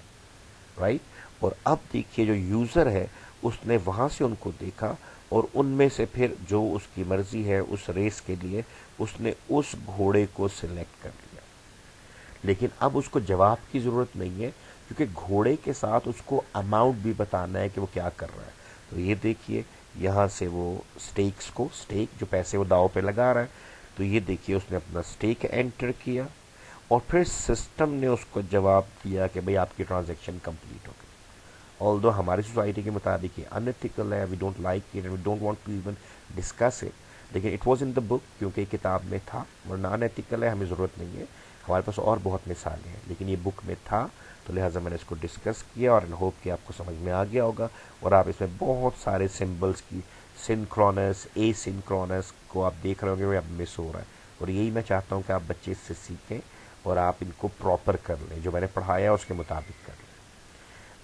राइट। और अब देखिए जो यूजर है उसने वहां से उनको देखा और उनमें से फिर जो उसकी मर्जी है उस रेस के लिए उसने उस घोड़े को सिलेक्ट कर लिया। लेकिन अब उसको जवाब की जरूरत नहीं है, क्योंकि घोड़े के साथ उसको अमाउंट भी बताना है कि वो क्या कर रहा है। तो ये देखिए यहां से वो स्टेक्स को, स्टेक जो पैसे वो दाव पे लगा रहा है, तो ये देखिए उसने अपना स्टेक एंटर किया और फिर सिस्टम ने उसको जवाब दिया कि भाई आपकी ट्रांजैक्शन कंप्लीट हो गई। ऑल्दो हमारी सोसाइटी के मुताबिक ये अनएथिकल है, we don't like it, we don't want to even discuss it, लेकिन it was in the book क्योंकि किताब में था, वरना अनएथिकल है हमें ज़रूरत नहीं है, हमारे पास और बहुत मिसालें हैं, लेकिन ये बुक में था तो लिहाजा मैंने इसको डिस्कस किया और आई होप कि आपको समझ में आ गया होगा। और आप इसमें बहुत सारे सिंबल्स की सिंक्रोनस, एसिंक्रोनस को आप देख रहे होंगे, अब मिस हो रहा है। और यही मैं चाहता हूँ कि आप बच्चे इससे सीखें और आप इनको प्रॉपर कर लें, जो मैंने पढ़ाया है उसके मुताबिक कर लें।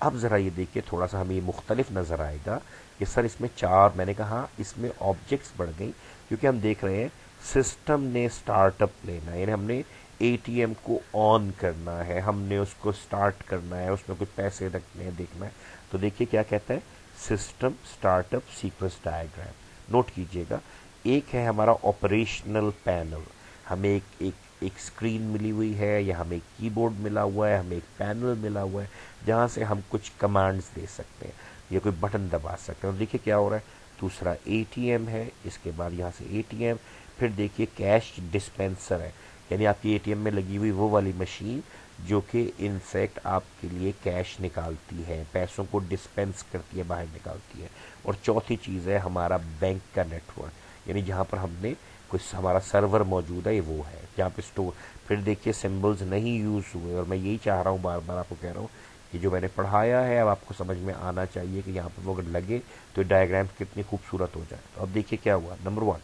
अब ज़रा ये देखिए थोड़ा सा हमें ये मुख्तलिफ नज़र आएगा कि सर इसमें चार, मैंने कहा इसमें ऑब्जेक्ट्स बढ़ गई क्योंकि हम देख रहे हैं सिस्टम ने स्टार्टअप लेना है, यानी हमने एटीएम को ऑन करना है, हमने उसको स्टार्ट करना है, उसमें कुछ पैसे रखने हैं, देखना है। तो देखिए क्या कहता है, system startup sequence diagram. Note कीजिएगा, एक है हमारा ऑपरेशनल पैनल, हमें एक स्क्रीन मिली हुई है या हमें एक कीबोर्ड मिला हुआ है, हमें एक पैनल मिला हुआ है जहां से हम कुछ कमांड्स दे सकते हैं या कोई बटन दबा सकते हैं। और देखिए क्या हो रहा है, दूसरा एटीएम है, इसके बाद यहाँ से एटीएम, फिर देखिए कैश डिस्पेंसर है, यानी आपकी एटीएम में लगी हुई वो वाली मशीन जो कि इनफैक्ट आपके लिए कैश निकालती है, पैसों को डिस्पेंस करती है, बाहर निकालती है। और चौथी चीज़ है हमारा बैंक का नेटवर्क, यानी जहाँ पर हमने कुछ हमारा सर्वर मौजूद है, ये वो है जहाँ पे स्टोर। फिर देखिए सिंबल्स नहीं यूज़ हुए, और मैं यही चाह रहा हूँ, बार बार आपको कह रहा हूँ कि जो मैंने पढ़ाया है अब आपको समझ में आना चाहिए कि यहाँ पर वो अगर लगे तो डायग्राम कितनी खूबसूरत हो जाए। तो अब देखिए क्या हुआ, नंबर 1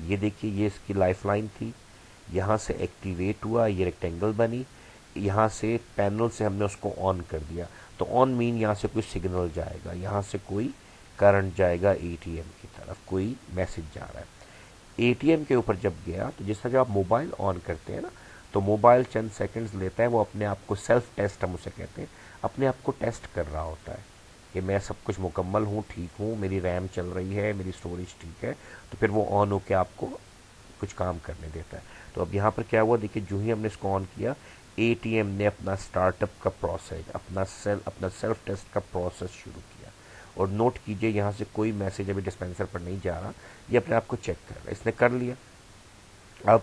ये देखिए ये इसकी लाइफ लाइन थी, यहाँ से एक्टिवेट हुआ, ये रेक्टेंगल बनी, यहाँ से पैनल से हमने उसको ऑन कर दिया। तो ऑन मीन यहाँ से कोई सिग्नल जाएगा, यहाँ से कोई करंट जाएगा एटीएम की तरफ, कोई मैसेज जा रहा है। एटीएम के ऊपर जब गया तो जिस तरह जब आप मोबाइल ऑन करते हैं ना, तो मोबाइल चंद सेकंड्स लेता है, वो अपने आप को सेल्फ टेस्ट हम उसे कहते हैं, अपने आप को टेस्ट कर रहा होता है कि मैं सब कुछ मुकम्मल हूँ, ठीक हूँ, मेरी रैम चल रही है, मेरी स्टोरेज ठीक है, तो फिर वो ऑन होकर आपको कुछ काम करने देता है। तो अब यहाँ पर क्या हुआ, देखिए जो ही हमने इसको ऑन किया, एटीएम ने अपना स्टार्टअप का प्रोसेस, अपना सेल्फ टेस्ट का प्रोसेस शुरू किया। और नोट कीजिए यहाँ से कोई मैसेज अभी डिस्पेंसर पर नहीं जा रहा, ये अपने आप को चेक कर रहा है, इसने कर लिया। अब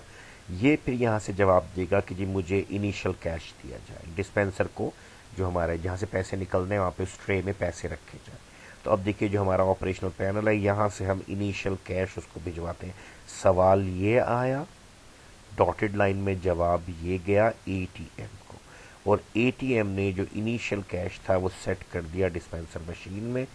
ये फिर यहाँ से जवाब देगा कि जी मुझे इनिशियल कैश दिया जाए, डिस्पेंसर को जो हमारे जहाँ से पैसे निकलने हैं वहाँ पे उस ट्रे में पैसे रखे जाए। तो अब देखिए जो हमारा ऑपरेशनल पैनल है, यहाँ से हम इनिशियल कैश उसको भिजवाते हैं। सवाल ये आया, डॉटेड लाइन में जवाब ये गया एटीएम को, और एटीएम ने जो इनिशियल कैश था वो सेट कर दिया डिस्पेंसर मशीन में।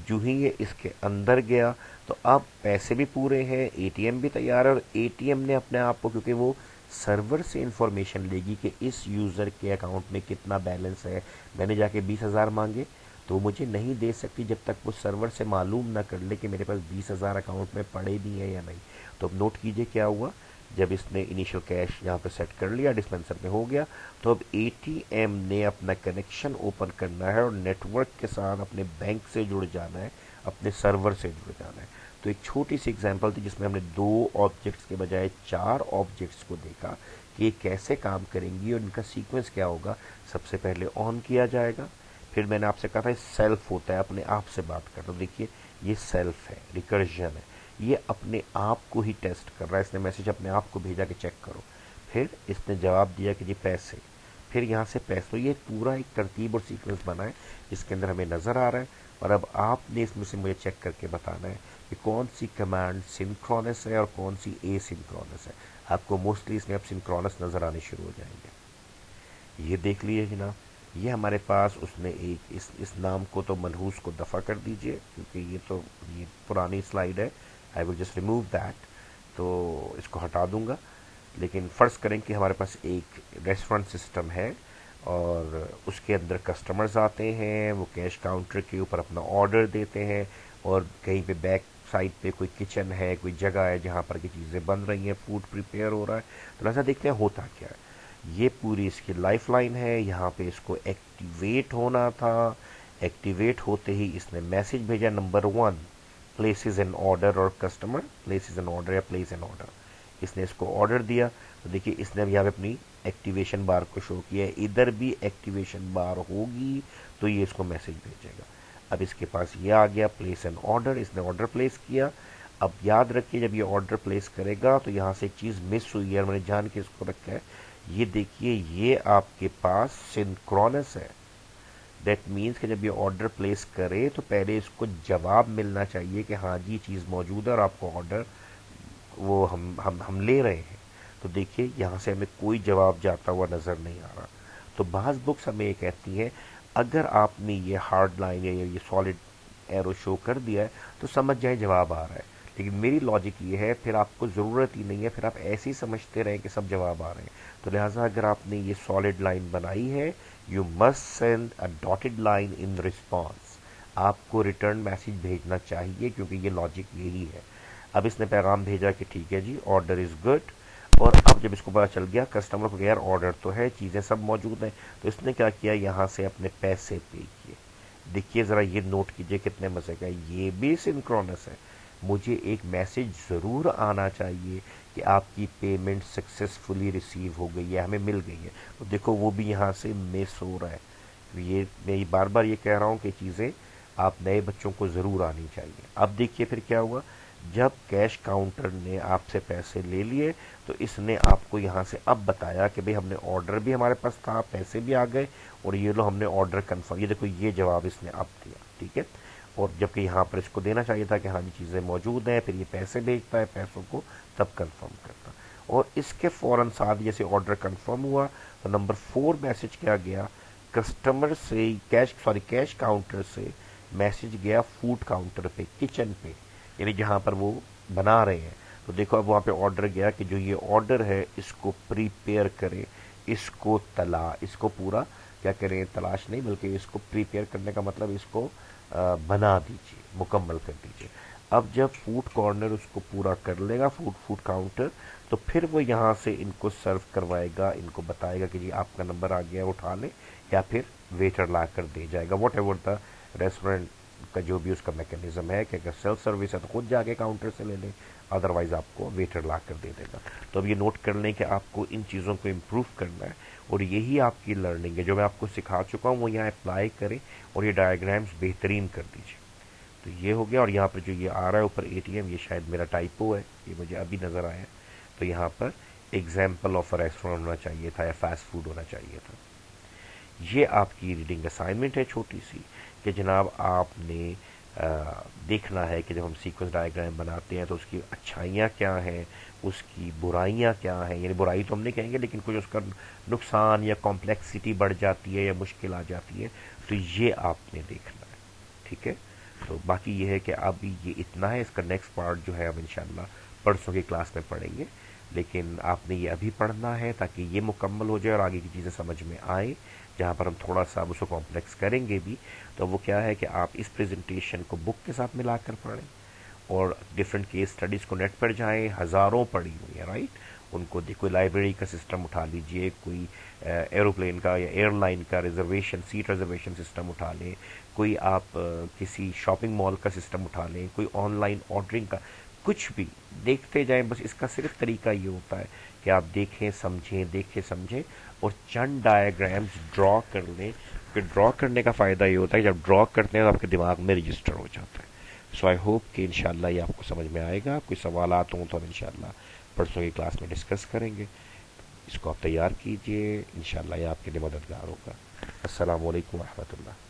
जो ही ये इसके अंदर गया तो अब पैसे भी पूरे हैं, एटीएम भी तैयार है, और एटीएम ने अपने आप को, क्योंकि वो सर्वर से इंफॉर्मेशन लेगी कि इस यूज़र के अकाउंट में कितना बैलेंस है, मैंने जाके 20,000 मांगे तो वो मुझे नहीं दे सकती जब तक वो सर्वर से मालूम ना कर ले कि मेरे पास 20,000 अकाउंट में पड़े भी हैं या नहीं। तो अब नोट कीजिए क्या हुआ, जब इसने इनिशियल कैश यहाँ पे सेट कर लिया, डिस्पेंसर में हो गया, तो अब एटीएम ने अपना कनेक्शन ओपन करना है और नेटवर्क के साथ अपने बैंक से जुड़ जाना है, अपने सर्वर से जुड़ जाना है। तो एक छोटी सी एग्जांपल थी जिसमें हमने 2 ऑब्जेक्ट्स के बजाय 4 ऑब्जेक्ट्स को देखा कि ये कैसे काम करेंगी और इनका सीक्वेंस क्या होगा। सबसे पहले ऑन किया जाएगा, फिर मैंने आपसे कहा था सेल्फ होता है, अपने आप से बात करता। तो देखिए ये सेल्फ है, रिकर्जन है, ये अपने आप को ही टेस्ट कर रहा है, इसने मैसेज अपने आप को भेजा कि चेक करो। फिर इसने जवाब दिया कि जी पैसे, फिर यहाँ से पैसे। तो ये पूरा एक तरतीब और सीक्वेंस बना है जिसके अंदर हमें नज़र आ रहा है। और अब आपने इसमें से मुझे चेक करके बताना है कि कौन सी कमांड सिंक्रोनस है और कौन सी एसिंक्रोनस है। आपको मोस्टली इसमें अब सिंक्रोनस नज़र आने शुरू हो जाएंगे। ये देख लीजिए जनाब, ये हमारे पास उसने एक इस नाम को तो मनहूस को दफ़ा कर दीजिए, क्योंकि ये पुरानी स्लाइड है। I will just remove that, तो इसको हटा दूंगा। लेकिन फ़र्ज़ करें कि हमारे पास एक रेस्टोरेंट सिस्टम है और उसके अंदर कस्टमर्स आते हैं, वो कैश काउंटर के ऊपर अपना ऑर्डर देते हैं, और कहीं पे बैक साइड पे कोई किचन है, कोई जगह है जहाँ पर की चीज़ें बन रही हैं, फूड प्रिपेयर हो रहा है। तो ऐसा देखते हैं होता क्या है। ये पूरी इसकी लाइफ लाइन है। यहाँ पे इसको एक्टिवेट होना था। एक्टिवेट होते ही इसने मैसेज भेजा नंबर 1, प्लेसेस एन ऑर्डर, और कस्टमर प्लेसेस एन ऑर्डर या प्लेस एन ऑर्डर। इसने इसको ऑर्डर दिया, तो देखिए इसने अब यहाँ पे अपनी एक्टिवेशन बार को शो किया है। इधर भी एक्टिवेशन बार होगी तो ये इसको मैसेज भेजेगा। अब इसके पास ये आ गया प्लेस एन ऑर्डर, इसने ऑर्डर प्लेस किया। अब याद रखिए जब ये ऑर्डर प्लेस करेगा तो यहाँ से एक चीज़ मिस हुई है, मैंने जान के इसको रखा है। ये देखिए ये आपके पास सिंक्रोनस है। दैट मीन्स कि जब ये ऑर्डर प्लेस करे तो पहले इसको जवाब मिलना चाहिए कि हाँ जी चीज़ मौजूद है और आपको ऑर्डर वो हम ले रहे हैं। तो देखिए यहाँ से हमें कोई जवाब जाता हुआ नज़र नहीं आ रहा। तो बाज़ बुक्स हमें ये कहती हैं अगर आपने ये हार्ड लाइन या ये सॉलिड एरो शो कर दिया है तो समझ जाए जवाब आ रहा है। लेकिन मेरी लॉजिक ये है फिर आपको ज़रूरत ही नहीं है, फिर आप ऐसे ही समझते रहें कि सब जवाब आ रहे हैं। तो लिहाजा अगर आपने ये सॉलिड लाइन बनाई है, you must send a dotted line in response. आपको रिटर्न मैसेज भेजना चाहिए, क्योंकि ये लॉजिक यही है। अब इसने पैगाम भेजा कि ठीक है जी ऑर्डर इज़ गुड। और अब जब इसको पता चल गया कस्टमर को यार ऑर्डर तो है, चीज़ें सब मौजूद हैं, तो इसने क्या किया, यहाँ से अपने पैसे पे किए। देखिए ज़रा ये नोट कीजिए कितने मज़े का, ये भी सिंक्रोनस है। मुझे एक मैसेज ज़रूर आना चाहिए कि आपकी पेमेंट सक्सेसफुली रिसीव हो गई है, हमें मिल गई है। तो देखो वो भी यहाँ से मिस हो रहा है। ये मैं बार बार ये कह रहा हूँ कि चीज़ें आप नए बच्चों को ज़रूर आनी चाहिए। अब देखिए फिर क्या हुआ, जब कैश काउंटर ने आपसे पैसे ले लिए तो इसने आपको यहाँ से अब बताया कि भाई हमने ऑर्डर भी हमारे पास था, पैसे भी आ गए, और ये लो हमने ऑर्डर कंफर्म। ये देखो ये जवाब इसने अब दिया, ठीक है। और जबकि यहाँ पर इसको देना चाहिए था कि हाँ जी चीज़ें मौजूद हैं, फिर ये पैसे भेजता है, पैसों को तब कंफर्म करता। और इसके फ़ौरन साथ जैसे ऑर्डर कंफर्म हुआ तो नंबर 4 मैसेज क्या गया, कस्टमर से कैश काउंटर से मैसेज गया फूड काउंटर पे, किचन पे, यानी जहाँ पर वो बना रहे हैं। तो देखो अब वहाँ पे ऑर्डर गया कि जो ये ऑर्डर है इसको प्रिपेयर करें, इसको पूरा क्या करें, तलाश नहीं बल्कि इसको प्रिपेयर करने का मतलब इसको बना दीजिए, मुकम्मल कर दीजिए। अब जब फूड कॉर्नर उसको पूरा कर लेगा, फूड काउंटर, तो फिर वो यहाँ से इनको सर्व करवाएगा, इनको बताएगा कि जी आपका नंबर आ गया उठा लें, या फिर वेटर ला कर दे जाएगा। वॉट एवर द रेस्टोरेंट का जो भी उसका मैकेनिज्म है कि अगर सेल्फ सर्विस है तो खुद जाके काउंटर से ले लें, अदरवाइज आपको वेटर ला कर दे देगा। तो अब ये नोट कर लें कि आपको इन चीज़ों को इम्प्रूव करना है, और यही आपकी लर्निंग है। जो मैं आपको सिखा चुका हूँ वो यहाँ अप्लाई करें और ये डायग्राम्स बेहतरीन कर दीजिए। तो ये हो गया। और यहाँ पर जो ये आ रहा है ऊपर ATM, ये शायद मेरा टाइपो है, ये मुझे अभी नज़र आया। तो यहाँ पर एग्जाम्पल ऑफ अ रेस्टोरेंट होना चाहिए था या फास्ट फूड होना चाहिए था। ये आपकी रीडिंग असाइनमेंट है छोटी सी, कि जनाब आपने देखना है कि जब हम सीक्वेंस डायग्राम बनाते हैं तो उसकी अच्छाइयाँ क्या हैं, उसकी बुराइयाँ क्या हैं। यानी बुराई तो हम नहीं कहेंगे, लेकिन कुछ उसका नुकसान या कॉम्प्लेक्सिटी बढ़ जाती है या मुश्किल आ जाती है, तो ये आपने देखना है, ठीक है। तो बाकी ये है कि अभी ये इतना है, इसका नेक्स्ट पार्ट जो है अब इंशाल्लाह परसों की क्लास में पढ़ेंगे। लेकिन आपने ये अभी पढ़ना है ताकि ये मुकम्मल हो जाए और आगे की चीज़ें समझ में आए, जहाँ पर हम थोड़ा सा उसको कॉम्प्लेक्स करेंगे भी। तो वो क्या है कि आप इस प्रेजेंटेशन को बुक के साथ मिलाकर पढ़ें, और डिफरेंट केस स्टडीज़ को नेट पर जाएं, हज़ारों पढ़ी हुई है, राइट। उनको कोई लाइब्रेरी का सिस्टम उठा लीजिए, कोई एरोप्लेन का या एयरलाइन का सीट रिजर्वेशन सिस्टम उठा लें, कोई आप किसी शॉपिंग मॉल का सिस्टम उठा लें, कोई ऑनलाइन ऑर्डरिंग का, कुछ भी देखते जाएं। बस इसका सिर्फ तरीका ये होता है कि आप देखें समझें और चंद डायग्राम्स ड्रॉ कर लें। कि ड्रॉ करने का फ़ायदा ये होता है कि जब ड्रॉ करते हैं तो आपके दिमाग में रजिस्टर हो जाता है। सो आई होप कि इंशाल्लाह ये आपको समझ में आएगा। कोई सवालात हों तो हम इंशाल्लाह परसों की क्लास में डिस्कस करेंगे। इसको आप तैयार कीजिए, इंशाल्लाह ये आपके लिए मददगार होगा। अस्सलाम वालेकुम रहमतुल्लाह।